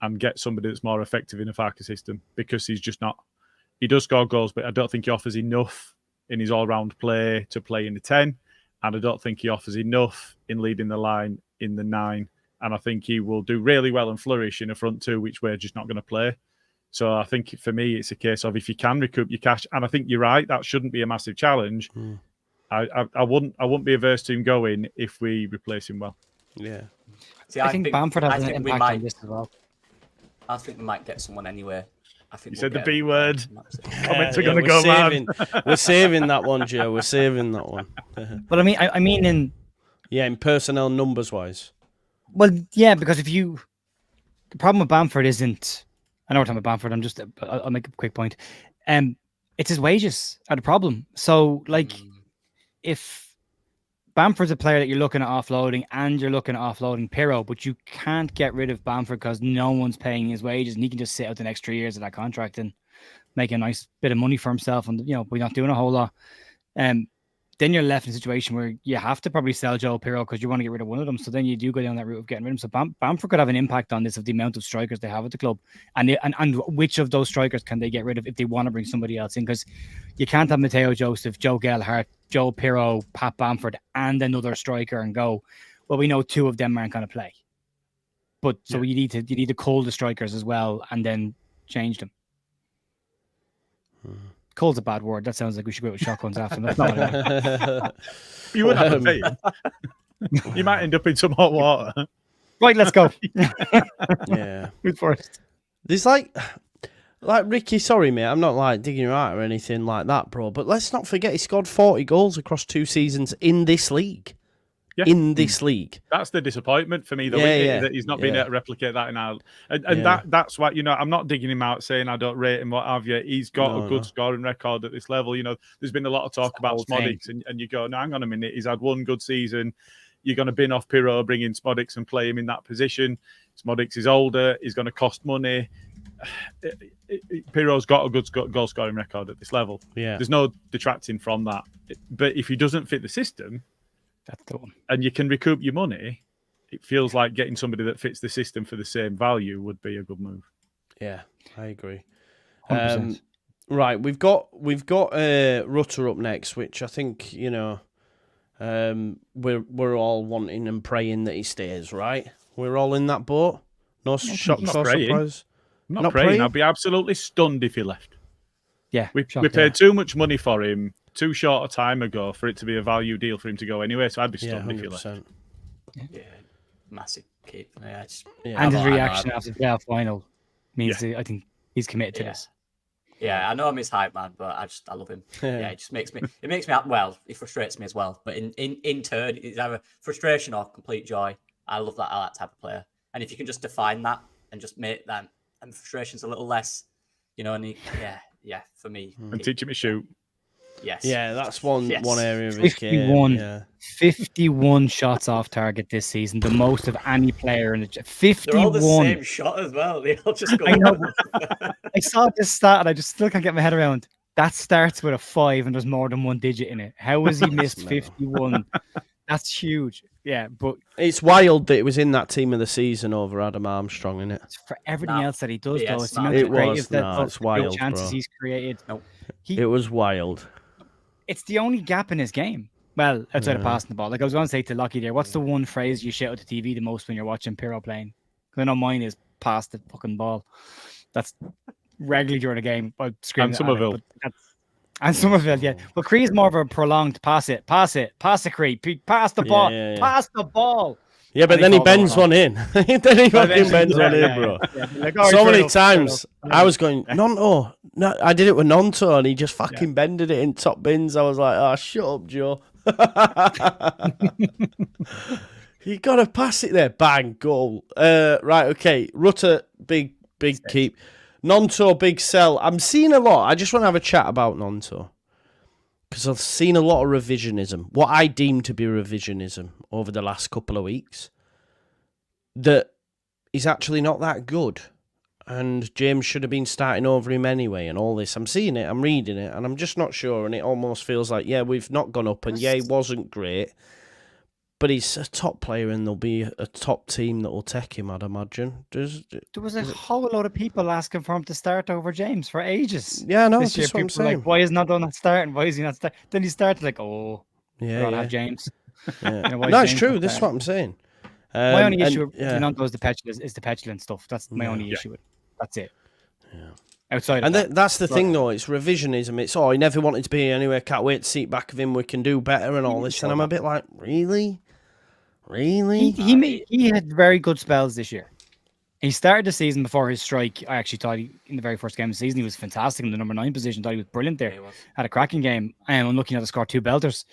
and get somebody that's more effective in a Farke system, because he's just not. He does score goals, but I don't think he offers enough in his all-round play to play in the 10, and I don't think he offers enough in leading the line in the 9. And I think he will do really well and flourish in a front 2, which we're just not going to play. So I think for me, it's a case of if you can recoup your cash, and I think you're right, that shouldn't be a massive challenge. I wouldn't be averse to him going if we replace him well. Yeah. See, I think Bamford has an impact on this as well. I think we might get someone anyway. I think You said the B word. Comments are going to we're go mad. We're saving that one, Joe. We're saving that one. But I mean in personnel numbers wise. Well, yeah, because the problem with Bamford isn't. I know we're talking about Bamford. I'll make a quick point. It's his wages are the problem. So, if Bamford's a player that you're looking at offloading, and you're looking at offloading Pirro, but you can't get rid of Bamford because no one's paying his wages, and he can just sit out the next 3 years of that contract and make a nice bit of money for himself, and we're not doing a whole lot. Then you're left in a situation where you have to probably sell Joe Pirro because you want to get rid of one of them. So then you do go down that route of getting rid of him. So Bamford could have an impact on this of the amount of strikers they have at the club, and which of those strikers can they get rid of if they want to bring somebody else in, because you can't have Matteo Joseph, Joe Gelhardt, Joe Pirro, Pat Bamford, and another striker and go, well, we know 2 of them aren't going to play. But so you need to cull the strikers as well and then change them. Cull's a bad word. That sounds like we should go with shotguns after. That's not what I mean. You wouldn't have to pay. You might end up in some hot water. Right, let's go. Yeah. Good for it. There's like Ricky, sorry mate, I'm not digging you out or anything like that, bro. But let's not forget he scored 40 goals across 2 seasons in this league. Yeah. In this league. That's the disappointment for me, though, that he's not been able to replicate that in our. And that's why, I'm not digging him out saying I don't rate him, what have you. He's got a good scoring record at this level. There's been a lot of talk about Smodics, and you go, no, hang on a minute, he's had 1 good season. You're going to bin off Pirro, bring in Smodics and play him in that position. Smodics is older, he's going to cost money. Pirro's got a good goal scoring record at this level. Yeah. There's no detracting from that. But if he doesn't fit the system, That's the one. and you can recoup your money, it feels like getting somebody that fits the system for the same value would be a good move. Yeah, I agree. 100%. Right, we've got Rutter up next, which I think we're all wanting and praying that he stays. Right, we're all in that boat. No shocks or surprises. I'm not praying. I'd be absolutely stunned if he left. Yeah, we paid too much money for him too short a time ago for it to be a value deal for him to go anyway. So I'd be stunned if he left. Yeah, massive keep. And his reaction after the playoff final means that I think he's committed to this. Yeah, I know I'm his hype man, but I love him. Yeah, it just makes me. It makes me well. It frustrates me as well, but in turn, it's either frustration or complete joy. I love that. I like that type of player, and if you can just define that and just make that and frustration's a little less, and for me, and teach him to shoot. Yes. Yeah, that's one area of his game. 51 shots off target this season, the most of any player in the 51. They're all the same shot as well. They all just go. I know. I saw this stat and I just still can't get my head around. That starts with a 5 and there's more than one digit in it. How has he missed 51? That's huge. Yeah, but it's wild that it was in that team of the season over Adam Armstrong, isn't it? For everything else that he does, though, it's the amount it of creative it's wild, chances bro. he's created. Nope. It was wild. It's the only gap in his game. Well, outside of passing the ball. Like I was going to say to Lockie there, what's the one phrase you shout at the TV the most when you're watching Pirro playing? Because I know mine is pass the fucking ball. That's regularly during a game. I scream and Summerville. And Summerville, yeah. But Cree is more of a prolonged pass it, Cree, pass the ball, pass the ball. Yeah, but then he bends one in. Then he fucking bends one in, bro. Like, so many times I was going, Gnonto. No, I did it with Gnonto and he just fucking bended it in top bins. I was like, oh, shut up, Joe. You got to pass it there. Bang, goal. Right, okay. Rutter, big keep. Gnonto, big sell. I'm seeing a lot. I just want to have a chat about Gnonto. Because I've seen a lot of revisionism. What I deem to be revisionism over the last couple of weeks. That he's actually not that good. And James should have been starting over him anyway and all this. I'm seeing it, I'm reading it, and I'm just not sure. And it almost feels like, we've not gone up. And he wasn't great. But he's a top player and there'll be a top team that will take him, I'd imagine. There was a whole lot of people asking for him to start over James for ages. Yeah, no, this year, what I'm saying. Like, why is not not starting? Why is he not starting? Then he started like, I don't have James. Yeah. No, it's true. This is what I'm saying. My only issue with Gnonto is the petulant stuff. That's my only issue with it. That's it. Yeah. Outside of that. That's the thing, though. It's revisionism. It's, he never wanted to be here anyway. Can't wait to see back of him. We can do better and all this. And I'm a bit like, really? Really? He had very good spells this year. He started the season before his strike. I actually thought in the very first game of the season, he was fantastic in the number 9 position. Thought he was brilliant there. Had a cracking game. I'm looking at the score 2 belters.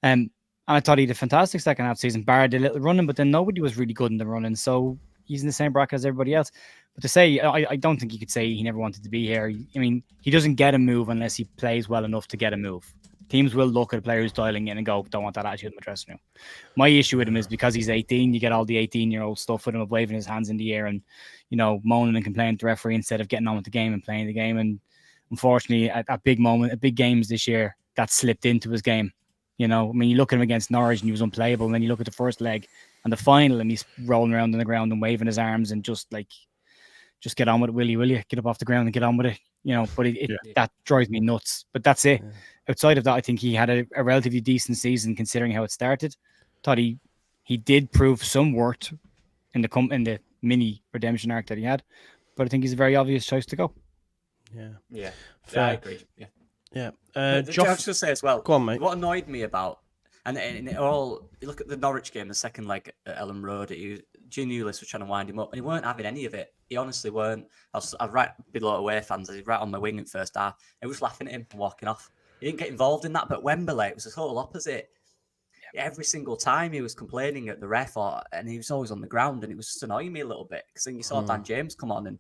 And I thought he had a fantastic second half season, barred a little running, but then nobody was really good in the running. So he's in the same bracket as everybody else. But to say, I don't think you could say he never wanted to be here. I mean, he doesn't get a move unless he plays well enough to get a move. Teams will look at a player who's dialing in and go, don't want that attitude in my dressing room. My issue with him is because he's 18, you get all the 18-year-old stuff with him of waving his hands in the air and, moaning and complaining to the referee instead of getting on with the game and playing the game. And unfortunately, at big games this year, that slipped into his game. You look at him against Norwich and he was unplayable. And then you look at the first leg and the final and he's rolling around on the ground and waving his arms and just get on with it, will you? Get up off the ground and get on with it. But that drives me nuts. But that's it. Yeah. Outside of that, I think he had a relatively decent season considering how it started. Thought he did prove some worth in the mini redemption arc that he had. But I think he's a very obvious choice to go. Yeah, I agree. Yeah. I was going to say as well. Go on, mate. What annoyed me about and it all, you look at the Norwich game, the second leg at Ellen Road, Gene Eulis was trying to wind him up, and he weren't having any of it. He honestly weren't. I was right below away fans. I was right on my wing in first half. He was laughing at him and walking off. He didn't get involved in that, but Wembley, it was the total opposite. Yeah. Every single time he was complaining at the ref, and he was always on the ground, and it was just annoying me a little bit, because then you saw Dan James come on, and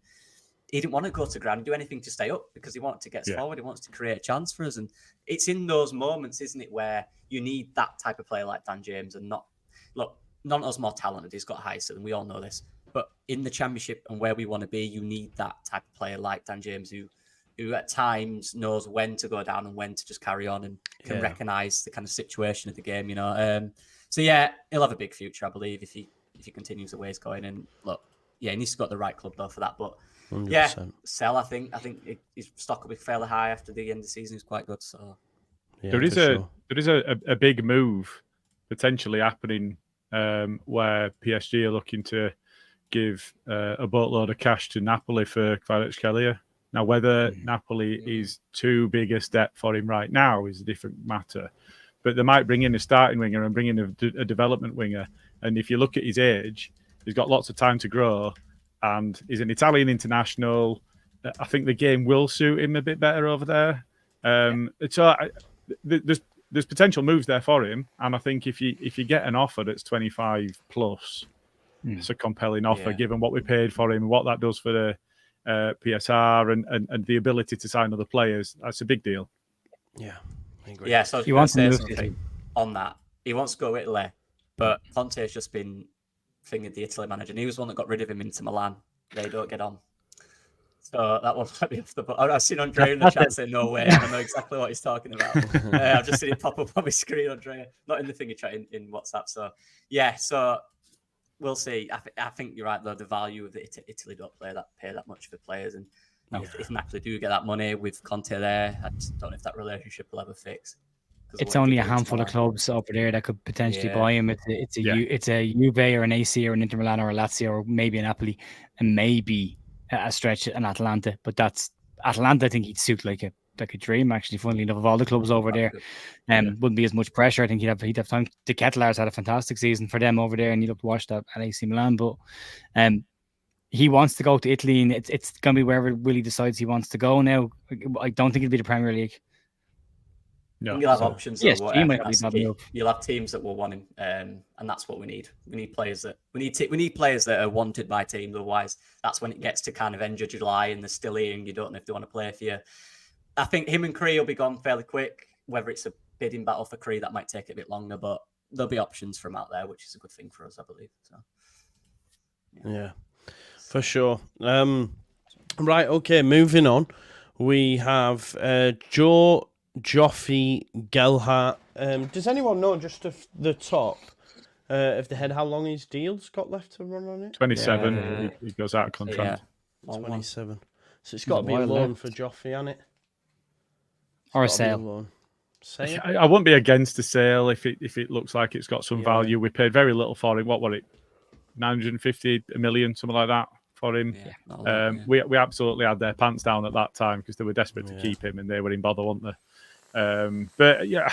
he didn't want to go to ground and do anything to stay up, because he wanted to get forward. He wants to create a chance for us. And it's in those moments, isn't it, where you need that type of player like Dan James, and not, look, Gnonto's more talented. He's got higher than we all know this. But in the Championship and where we want to be, you need that type of player like Dan James who at times knows when to go down and when to just carry on and can recognise the kind of situation of the game, you know. So yeah, he'll have a big future, I believe, if he continues the way he's going. And look, yeah, he needs to go to the right club though for that. But 100%. yeah, sell. I think his stock will be fairly high after the end of the season. He's quite good. So Yeah, there is a big move potentially happening where PSG are looking to give a boatload of cash to Napoli for Kvaratskhelia. Now, whether Napoli is too big a step for him right now is a different matter. But they might bring in a starting winger and bring in a development winger. And if you look at his age, he's got lots of time to grow. And he's an Italian international. I think the game will suit him a bit better over there. So there's potential moves there for him. And I think if you get an offer that's 25 plus, it's a compelling offer given what we paid for him and what that does for the PSR and the ability to sign other players. That's a big deal. Yeah, I agree. Yeah, so He wants to move something on that. He wants to go to Italy, but Conte's just been fingered the Italy manager, and he was one that got rid of him into Milan. They don't get on. So that one might be off the book. I've seen Andrea in the chat say no way. I know exactly what he's talking about. I've just seen it pop up on my screen, Andrea. Not in the thingy chat, in WhatsApp. So yeah, so we'll see. I think you're right though. The value of Italy don't pay that much for players, and if Napoli do get that money with Conte there, I just don't know if that relationship will ever fix. It's only a handful of clubs over there that could potentially buy him. It's a Juve or an AC or an Inter Milan or a Lazio or maybe a Napoli and maybe a stretch an Atalanta. But that's Atalanta. I think he'd suit like a dream. Actually, funnily enough, of all the clubs over there, wouldn't be as much pressure. I think he'd have time. The Ketlars had a fantastic season for them over there, and he'd have watched that at AC Milan. But he wants to go to Italy, and it's going to be wherever Willie decides he wants to go. Now, I don't think it'll be the Premier League. No, you'll have options. Yes, you'll have teams that will want him, and that's what we need. We need players that we need players that are wanted by teams. Otherwise, that's when it gets to kind of end of July and they're still here, and you don't know if they want to play for you. I think him and Cree will be gone fairly quick. Whether it's a bidding battle for Cree, that might take a bit longer, but there'll be options from out there, which is a good thing for us, I believe. So, yeah, for sure. Right, okay, moving on. We have Joe. Joffy, Gelhardt. Does anyone know just off the top of the head how long his deal's got left to run on it? 27. He goes out of contract. 27. So it's got to be a loan for Joffy, hasn't it? Or a sale. I wouldn't be against the sale if it looks like it's got some value. We paid very little for him. What was it? 950, a million, something like that for him. We absolutely had their pants down at that time because they were desperate to keep him and they were in bother, weren't they? But yeah,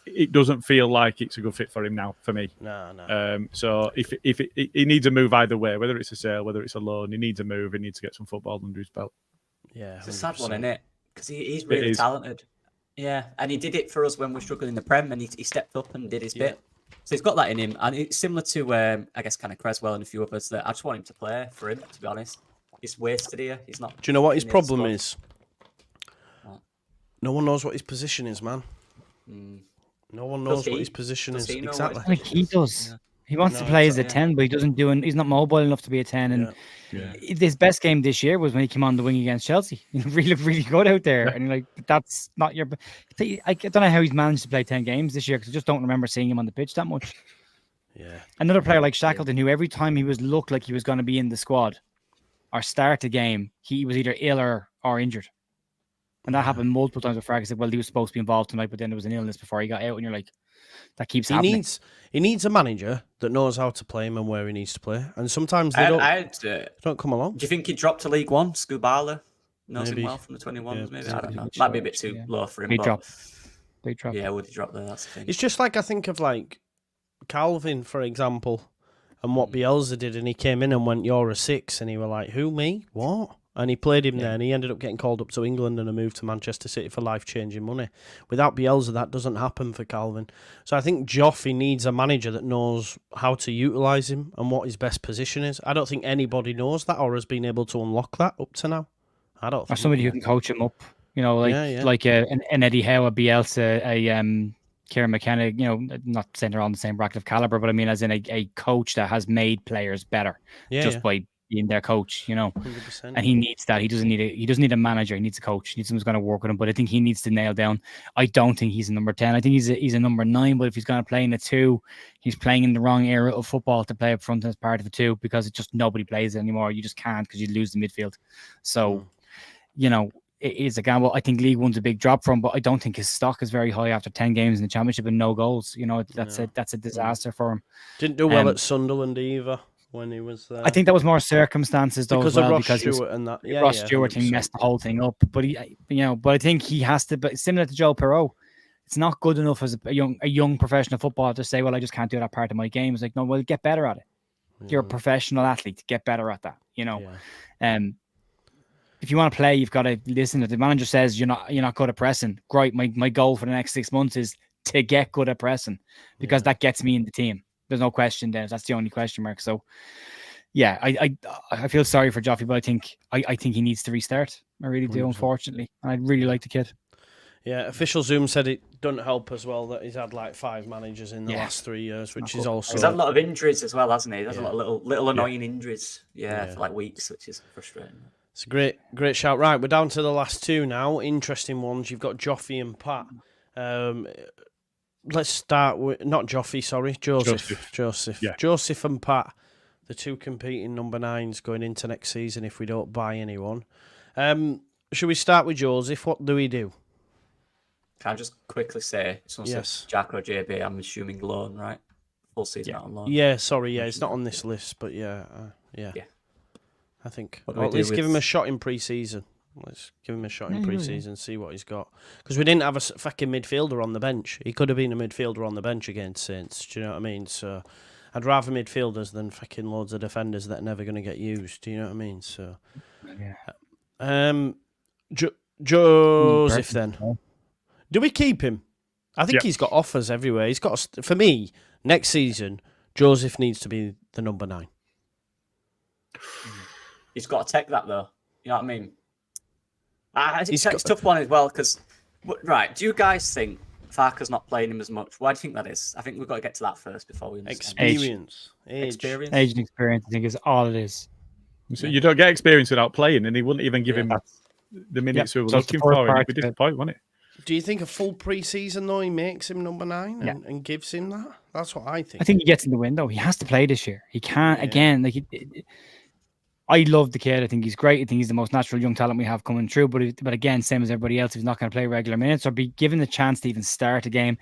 it doesn't feel like it's a good fit for him now. For me, no. So if he needs a move either way, whether it's a sale, whether it's a loan, he needs a move. He needs to get some football under his belt. Yeah, 100%. It's a sad one, isn't it? Because he's really talented. Yeah, and he did it for us when we were struggling in the Prem, and he stepped up and did his bit. So he's got that in him, and it's similar to I guess kind of Creswell and a few others that I just want him to play for him. To be honest, he's wasted here. He's not. Do you know what his problem is? No one knows what his position is, man. No one knows what his position is. Exactly. I think he does. He wants to play as a 10, but he doesn't do it. He's not mobile enough to be a 10. And his best game this year was when he came on the wing against Chelsea. He really looked really good out there. And you're like, that's not your. I don't know how he's managed to play 10 games this year because I just don't remember seeing him on the pitch that much. Yeah. Another player like Shackleton, who every time he looked like he was going to be in the squad or start a game, he was either ill or injured. And that happened multiple times with Frag. I said, well, he was supposed to be involved tonight, but then there was an illness before he got out. And you're like, that keeps happening. He needs a manager that knows how to play him and where he needs to play. And sometimes they don't come along. Do you think he dropped to League One? Scubala knows him well from the 21s, maybe? I don't know. Might be a bit too low for him. Big drop. Yeah, would he drop there? That's the thing. It's just like I think of like Calvin, for example, and what Bielsa did. And he came in and went, "You're a 6." And he were like, "Who, me? What?" And he played him there, and he ended up getting called up to England and a move to Manchester City for life-changing money. Without Bielsa, that doesn't happen for Calvin. So I think Joffy needs a manager that knows how to utilise him and what his best position is. I don't think anybody knows that or has been able to unlock that up to now. I don't. Or somebody who can coach him up, like an Eddie Howe, a Bielsa, Kieran McKenna, not saying they're on the same bracket of caliber, but I mean, as in a coach that has made players better by being their coach, 100%. And he needs that. He doesn't need a manager. He needs a coach. He needs someone who's going to work with him. But I think he needs to nail down. I don't think he's a number 10. I think he's a number 9. But if he's going to play in a 2, he's playing in the wrong era of football to play up front as part of a 2, because it just nobody plays it anymore. You just can't, because you lose the midfield. So, it is a gamble. I think League One's a big drop for him, but I don't think his stock is very high after 10 games in the Championship and no goals. That's a disaster for him. Didn't do well at Sunderland either when he was there. I think that was more circumstances though, because as well, of Ross because Stewart and that. Ross Stewart thing messed the whole thing up. But but I think he has to. But similar to Joe Perreault, it's not good enough as a young professional footballer to say, well, I just can't do that part of my game. It's like, no, well, get better at it. You're a professional athlete. Get better at that. If you want to play, you've got to listen. If the manager says you're not good at pressing, great. My goal for the next 6 months is to get good at pressing, because that gets me in the team. There's no question there. That's the only question mark. So, yeah, I feel sorry for Joffrey, but I think he needs to restart. I really do, 100%. Unfortunately. I really like the kid. Yeah, official Zoom said it doesn't help as well that he's had like 5 managers in the last 3 years, which is also... He's had a lot of injuries as well, hasn't he? There's a lot of little annoying injuries, for like weeks, which is frustrating. It's a great shout. Right, we're down to the last 2 now. Interesting ones. You've got Joffrey and Pat. Let's start with... Not Joffrey, sorry. Joseph. Yeah. Joseph and Pat, the 2 competing number 9s going into next season if we don't buy anyone. Should we start with Joseph? What do we do? Can I just quickly say, yes. Jack or JB, I'm assuming loan, right? Full season out on loan. Yeah, sorry, it's not on this list, but yeah. I think. Let's give him a shot in pre-season. See what he's got. Because we didn't have a fucking midfielder on the bench. He could have been a midfielder on the bench against Saints. Do you know what I mean? So I'd rather midfielders than fucking loads of defenders that are never going to get used. Do you know what I mean? So, Joseph then. Do we keep him? I think he's got offers everywhere. He's got, for me, next season, Joseph needs to be the number 9. He's got to take that though. You know what I mean? It's a tough one as well because, right? Do you guys think Farke's not playing him as much? Why do you think that is? I think we've got to get to that first before we understand. Age and experience. I think is all it is. So you don't get experience without playing, and he wouldn't even give him the minutes we were looking for. It'd be disappointing, wouldn't it? Do you think a full pre-season though he makes him number 9 and gives him that? That's what I think. I think he gets in the window. He has to play this year. He can't again. I love the kid. I think he's great. I think he's the most natural young talent we have coming through. But again, same as everybody else, if he's not going to play regular minutes or be given the chance to even start a game,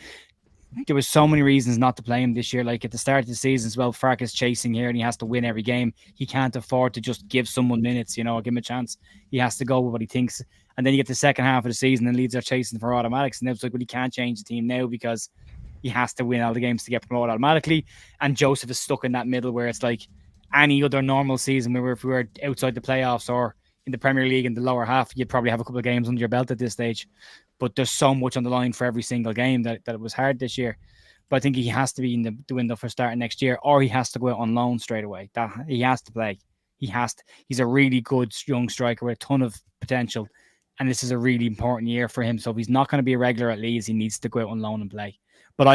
there was so many reasons not to play him this year. Like at the start of the season as well, Farke is chasing here and he has to win every game. He can't afford to just give someone minutes, give him a chance. He has to go with what he thinks. And then you get the second half of the season and Leeds are chasing for automatics. And it's like, well, he can't change the team now because he has to win all the games to get promoted automatically. And Joseph is stuck in that middle where it's like any other normal season where if we were outside the playoffs or in the Premier League in the lower half, you'd probably have a couple of games under your belt at this stage. But there's so much on the line for every single game that it was hard this year. But I think he has to be in the window for starting next year, or he has to go out on loan straight away. That he has to play. He's a really good young striker with a ton of potential. And this is a really important year for him. So if he's not going to be a regular at Leeds, he needs to go out on loan and play. But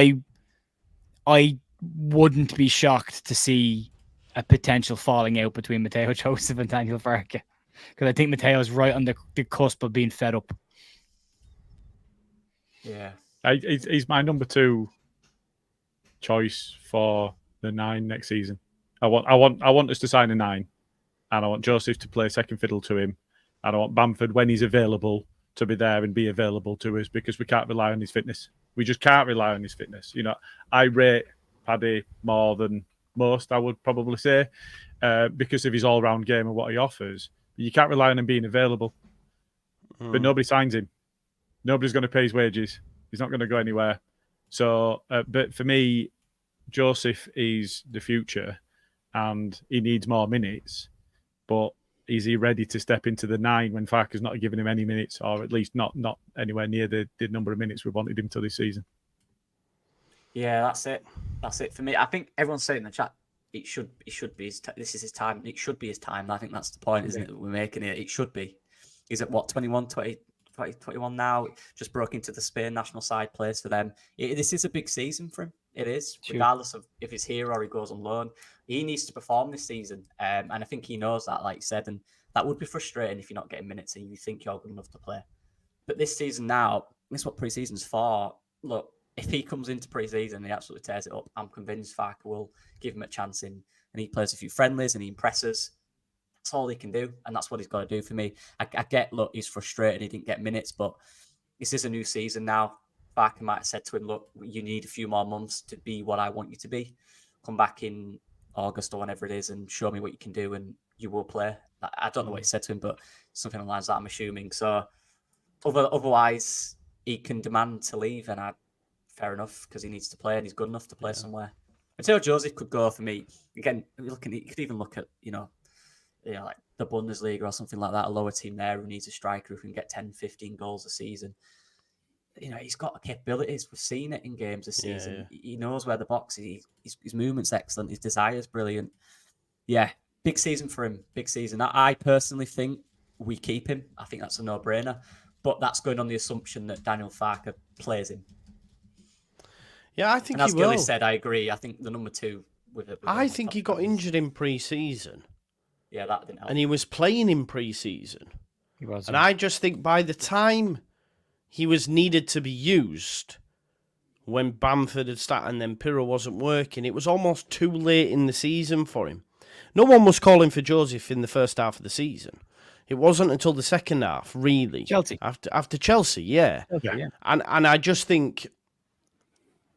I wouldn't be shocked to see a potential falling out between Mateo Joseph and Daniel Farke. Because I think Mateo's right on the cusp of being fed up. Yeah. He's my number 2 choice for the 9 next season. I want us to sign a 9. And I want Joseph to play second fiddle to him. And I want Bamford, when he's available, to be there and be available to us because we can't rely on his fitness. We just can't rely on his fitness. I rate Paddy more than most, I would probably say, because of his all-round game and what he offers. You can't rely on him being available. But nobody signs him. Nobody's going to pay his wages. He's not going to go anywhere. So, but for me, Joseph is the future and he needs more minutes. But is he ready to step into the 9 when Farke's not giving him any minutes, or at least not anywhere near the number of minutes we wanted him to this season? Yeah, that's it. That's it for me. I think everyone's saying in the chat, it should be this is his time. It should be his time. I think that's the point, isn't it, that we're making it? It should be. He's at what, 21, 20? 21 now. Just broke into the Spain national side, plays for them. This is a big season for him. It is, regardless of if he's here or he goes on loan. He needs to perform this season, and I think he knows that, like you said, and that would be frustrating if you're not getting minutes and you think you're good enough to play. But this season now, this is what pre-season's for. Look, if he comes into pre-season and he absolutely tears it up, I'm convinced Farke will give him a chance in, and he plays a few friendlies and he impresses. That's all he can do, and that's what he's got to do for me. I get, look, he's frustrated he didn't get minutes, but this is a new season now. Farke might have said to him, look, you need a few more months to be what I want you to be. Come back in August or whenever it is and show me what you can do, and you will play. I don't know what he said to him, but something along that, I'm assuming. So otherwise, he can demand to leave, and fair enough, because he needs to play and he's good enough to play somewhere. Until Joseph could go for me. Again, you could even look at, like the Bundesliga or something like that, a lower team there who needs a striker who can get 10, 15 goals a season. He's got capabilities. We've seen it in games this season. Yeah. He knows where the box is. His movement's excellent. His desire's brilliant. Yeah, big season for him. Big season. I personally think we keep him. I think that's a no-brainer. But that's going on the assumption that Daniel Farke plays him. Yeah, I think and as he will. Gilly said, I agree. I think the number 2 with it. I think he got injured in pre-season. Yeah, that didn't help. And he was playing in pre-season. He was. And I just think by the time he was needed to be used, when Bamford had started and then Pirro wasn't working, it was almost too late in the season for him. No one was calling for Joseph in the first half of the season. It wasn't until the second half, really. Chelsea. After Chelsea, yeah. Okay, yeah. And I just think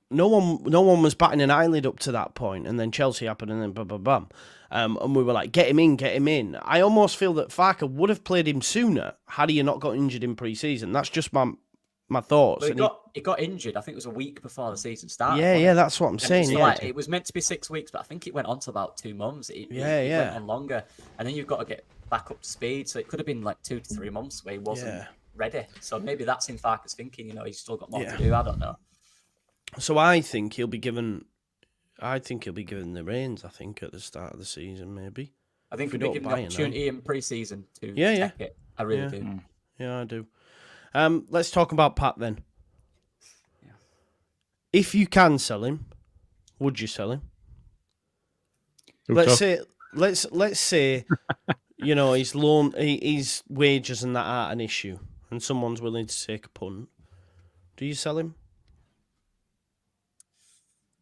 no one was batting an eyelid up to that point, and then Chelsea happened, and then bam, bam, bam. And we were like, get him in. I almost feel that Farke would have played him sooner had he not got injured in pre-season. That's just my thoughts. Well, he got injured. I think it was a week before the season started. Yeah, that's what I'm saying. So yeah. It was meant to be 6 weeks, but I think it went on to about 2 months. It went on longer. And then you've got to get back up to speed. So it could have been like 2 to 3 months where he wasn't ready. So maybe that's in Farke's thinking, he's still got more to do. I don't know. So I think he'll be given the reins, I think, at the start of the season, maybe. I think he'll be given the opportunity in pre-season to take it. I really do. Yeah, I do. Let's talk about Pat then. Yeah. If you can sell him, would you sell him? Let's say, his loan, his wages and that aren't an issue, and someone's willing to take a punt. Do you sell him?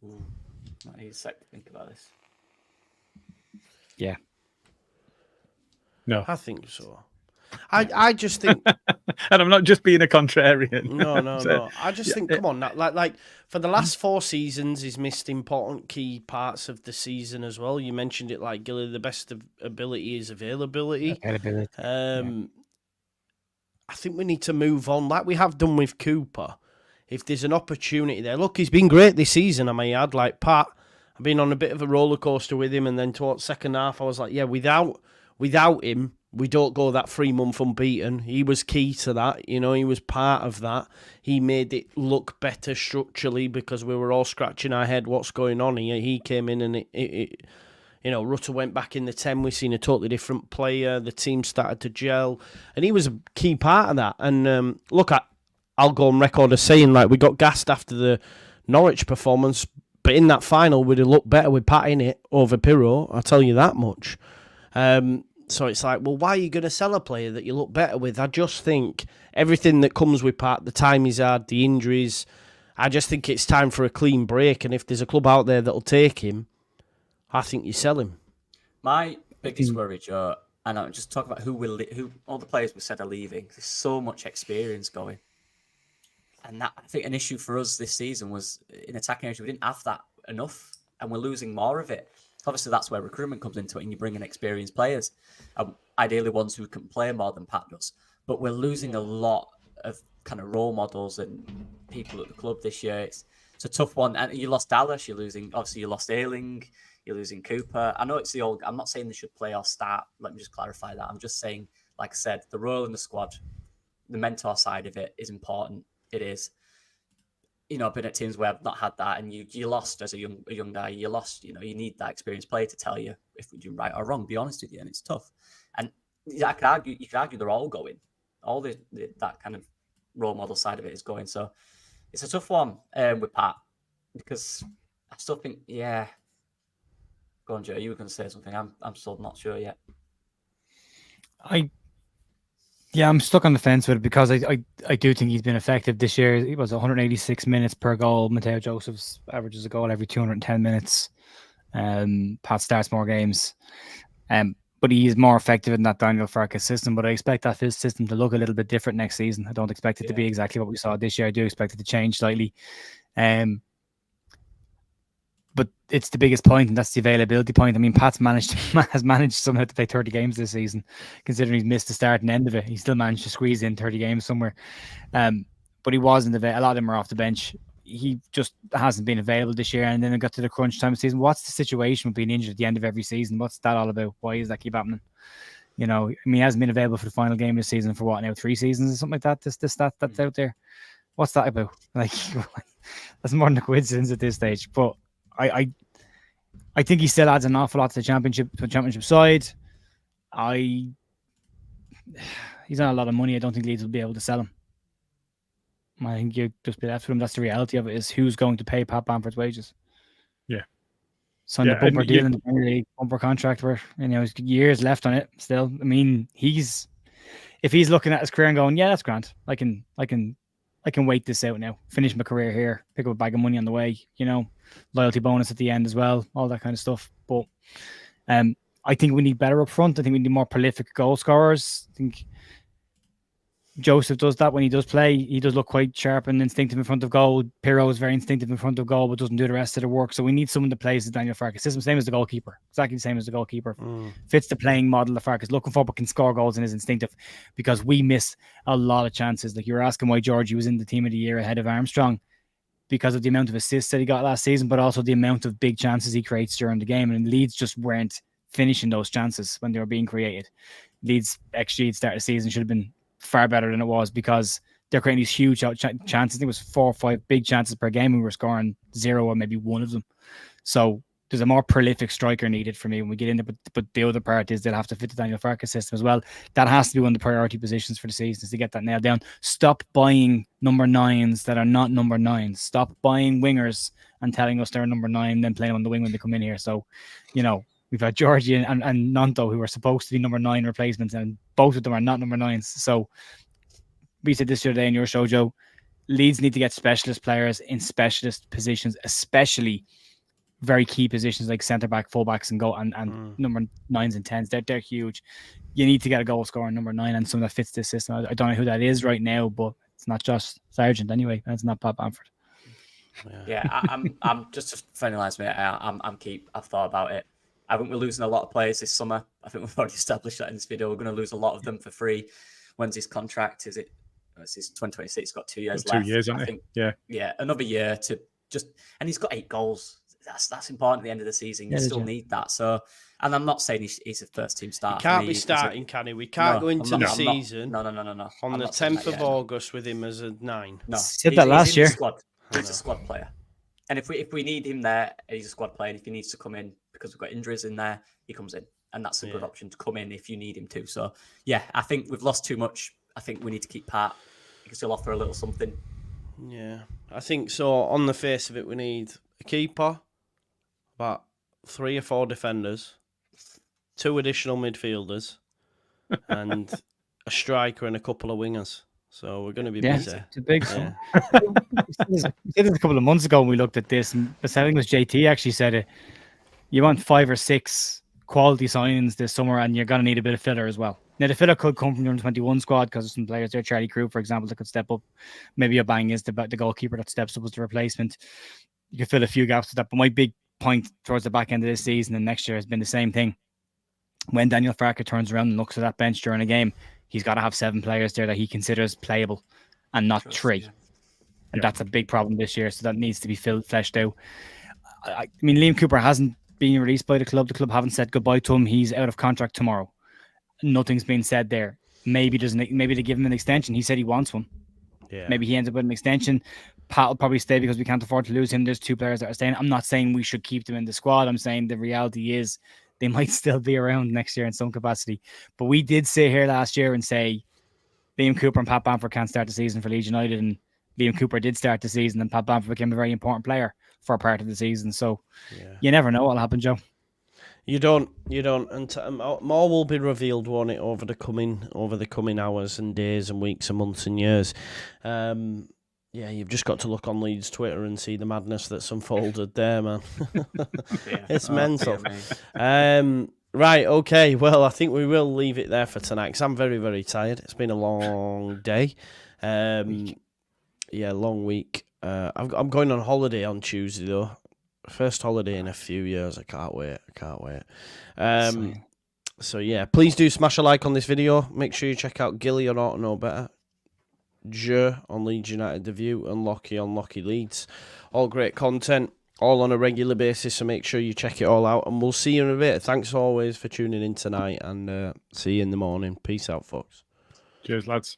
I need a sec to think about this. Yeah. No. I think so. I just think... and I'm not just being a contrarian. No. I just think, come on, like for the last 4 seasons, he's missed important key parts of the season as well. You mentioned it, like, Gilly, the best of ability is availability. I think we need to move on, like we have done with Cooper. If there's an opportunity there, look, he's been great this season. I may add, like Pat, I've been on a bit of a roller coaster with him, and then towards second half, I was like, yeah, without him, we don't go that 3-month unbeaten. He was key to that, he was part of that. He made it look better structurally because we were all scratching our head, what's going on here. He came in and it Rutter went back in the 10. We've seen a totally different player. The team started to gel, and he was a key part of that. And look, I'll go on record as saying, like, we got gassed after the Norwich performance, but in that final, we'd have looked better with Pat in it over Pirro, I'll tell you that much. So it's like, well, why are you going to sell a player that you look better with? I just think everything that comes with Pat, the time he's had, the injuries, I just think it's time for a clean break. And if there's a club out there that'll take him, I think you sell him. My biggest worry, Joe, and I'm just talking about who all the players we said are leaving. There's so much experience going. And that, I think, an issue for us this season was in attacking area, we didn't have that enough, and we're losing more of it. Obviously, that's where recruitment comes into it, and you bring in experienced players, ideally ones who can play more than Pat does. But we're losing a lot of kind of role models and people at the club this year. It's a tough one. And you lost Dallas, you lost Ayling, you're losing Cooper. I know it's the old. I'm not saying they should play or start. Let me just clarify that. I'm just saying, like I said, the role in the squad, the mentor side of it is important. It is. I've been at teams where I've not had that, and you lost as a young guy. You lost. You need that experienced player to tell you if we're doing right or wrong. Be honest with you, and it's tough. And you could argue they're all going, all that kind of role model side of it is going. So it's a tough one with Pat, because I still think, yeah. Go on, Joe. You were going to say something. I'm still not sure yet. I'm stuck on the fence with it, because I do think he's been effective this year. He was 186 minutes per goal. Mateo Joseph's averages a goal every 210 minutes. Pat starts more games. But he is more effective in that Daniel Farke system. But I expect that his system to look a little bit different next season. I don't expect it to be exactly what we saw this year. I do expect it to change slightly. But it's the biggest point, and that's the availability point. I mean, Pat's has managed somehow to play 30 games this season, considering he's missed the start and end of it. He still managed to squeeze in 30 games somewhere. But he wasn't available. A lot of them are off the bench. He just hasn't been available this year. And then it got to the crunch time of the season. What's the situation with being injured at the end of every season? What's that all about? Why does that keep happening? You know, I mean, he hasn't been available for the final game this season for what now, 3 seasons or something like that. That's out there. What's that about? Like, that's more than a coincidence at this stage. But I think he still adds an awful lot to the championship side. He's not a lot of money. I don't think Leeds will be able to sell him. I think you just be left with him. That's the reality of it, is who's going to pay Pat Bamford's wages. Yeah. Signed a bumper deal in the Premier League, bumper contract where, you know, there's years left on it still. I mean, if he's looking at his career and going, yeah, that's grand. I can wait this out now. Finish my career here. Pick up a bag of money on the way, you know, loyalty bonus at the end as well, all that kind of stuff. But I think we need better up front. I think we need more prolific goal scorers. I think Joseph does that when he does play. He does look quite sharp and instinctive in front of goal. Pirro is very instinctive in front of goal, but doesn't do the rest of the work. So we need someone that plays the Daniel Farke system, same as the goalkeeper. Exactly the same as the goalkeeper. Fits the playing model that Farke is looking for, but can score goals and is instinctive, because we miss a lot of chances. Like, you were asking why Georgie was in the team of the year ahead of Armstrong, because of the amount of assists that he got last season, but also the amount of big chances he creates during the game. And Leeds just weren't finishing those chances when they were being created. Leeds XG at the start of the season should have been far better than it was, because they're creating these huge chances. I think it was 4 or 5 big chances per game. We were scoring 0 or maybe 1 of them. So there's a more prolific striker needed for me when we get in there. But the other part is they'll have to fit the Daniel Farke system as well. That has to be one of the priority positions for the season, is to get that nailed down. Stop buying number 9s that are not number 9s. Stop buying wingers and telling us they're number 9, then playing them on the wing when they come in here. So, you know, we've had Georgie and Gnonto, who are supposed to be number 9 replacements, and both of them are not number 9s. So we said this the other day in your show, Joe, Leeds need to get specialist players in specialist positions, especially very key positions like centre-back, full-backs, and number 9s and 10s. They're huge. You need to get a goal scorer number 9 and someone that fits this system. I don't know who that is right now, but it's not just Sargent anyway, and it's not Pat Bamford. Yeah, I'm just to finalise, mate. I'm keep. I've thought about it. I think we're losing a lot of players this summer. I think we've already established that in this video. We're going to lose a lot of them for free. When's his contract? Is it? It's 2026. He's got 2 years left. 2 years, I think. Yeah, another year to just, and he's got 8 goals. That's important at the end of the season. You still need that. So, and I'm not saying he's a first team starter. He can't be starting, can he? We can't go into the season. No. On the 10th of August with him as a 9. No, said that last year. He's a squad player, and if we need him there, he's a squad player. And if he needs to come in because we've got injuries in there, he comes in, and that's a good option to come in if you need him to. So, yeah, I think we've lost too much. I think we need to keep Pat. He can still offer a little something. Yeah, I think so. On the face of it, we need a keeper, about 3 or 4 defenders, 2 additional midfielders, and a striker and a couple of wingers. So we're going to be busy. It's a big one. We said this a couple of months ago when we looked at this. And I think it was JT actually said it. You want 5 or 6 quality signings this summer, and you're going to need a bit of filler as well. Now, the filler could come from the under-21 squad, because there's some players there, Charlie Crew, for example, that could step up. Maybe Obang is the goalkeeper that steps up as the replacement. You could fill a few gaps with that. But my big point towards the back end of this season and next year has been the same thing. When Daniel Farke turns around and looks at that bench during a game, he's got to have 7 players there that he considers playable and not 3. And that's a big problem this year. So that needs to be fleshed out. I mean, Liam Cooper hasn't been released by the club. The club haven't said goodbye to him. He's out of contract tomorrow. Nothing's been said there. Maybe they give him an extension. He said he wants one. Yeah. Maybe he ends up with an extension. Pat will probably stay because we can't afford to lose him. There's 2 players that are staying. I'm not saying we should keep them in the squad. I'm saying the reality is they might still be around next year in some capacity. But we did sit here last year and say Liam Cooper and Pat Bamford can't start the season for Leeds United, and Liam Cooper did start the season, and Pat Bamford became a very important player for a part of the season. So you never know what'll happen, Joe. You don't, and more will be revealed, won't it, over the coming hours and days and weeks and months and years. You've just got to look on Leeds Twitter and see the madness that's unfolded there, man. It's mental. Right, okay. Well, I think we will leave it there for tonight because I'm very, very tired. It's been a long day. Long week. I'm going on holiday on Tuesday though. First holiday in a few years. I can't wait. So yeah, please do smash a like on this video. Make sure you check out Gilly on Ought to Know Better, JUSTJOE on Leeds United The View, and Lockie on Lockie Leeds. All great content, all on a regular basis, so make sure you check it all out, and we'll see you in a bit. Thanks always for tuning in tonight, and see you in the morning. Peace out, folks. Cheers, lads.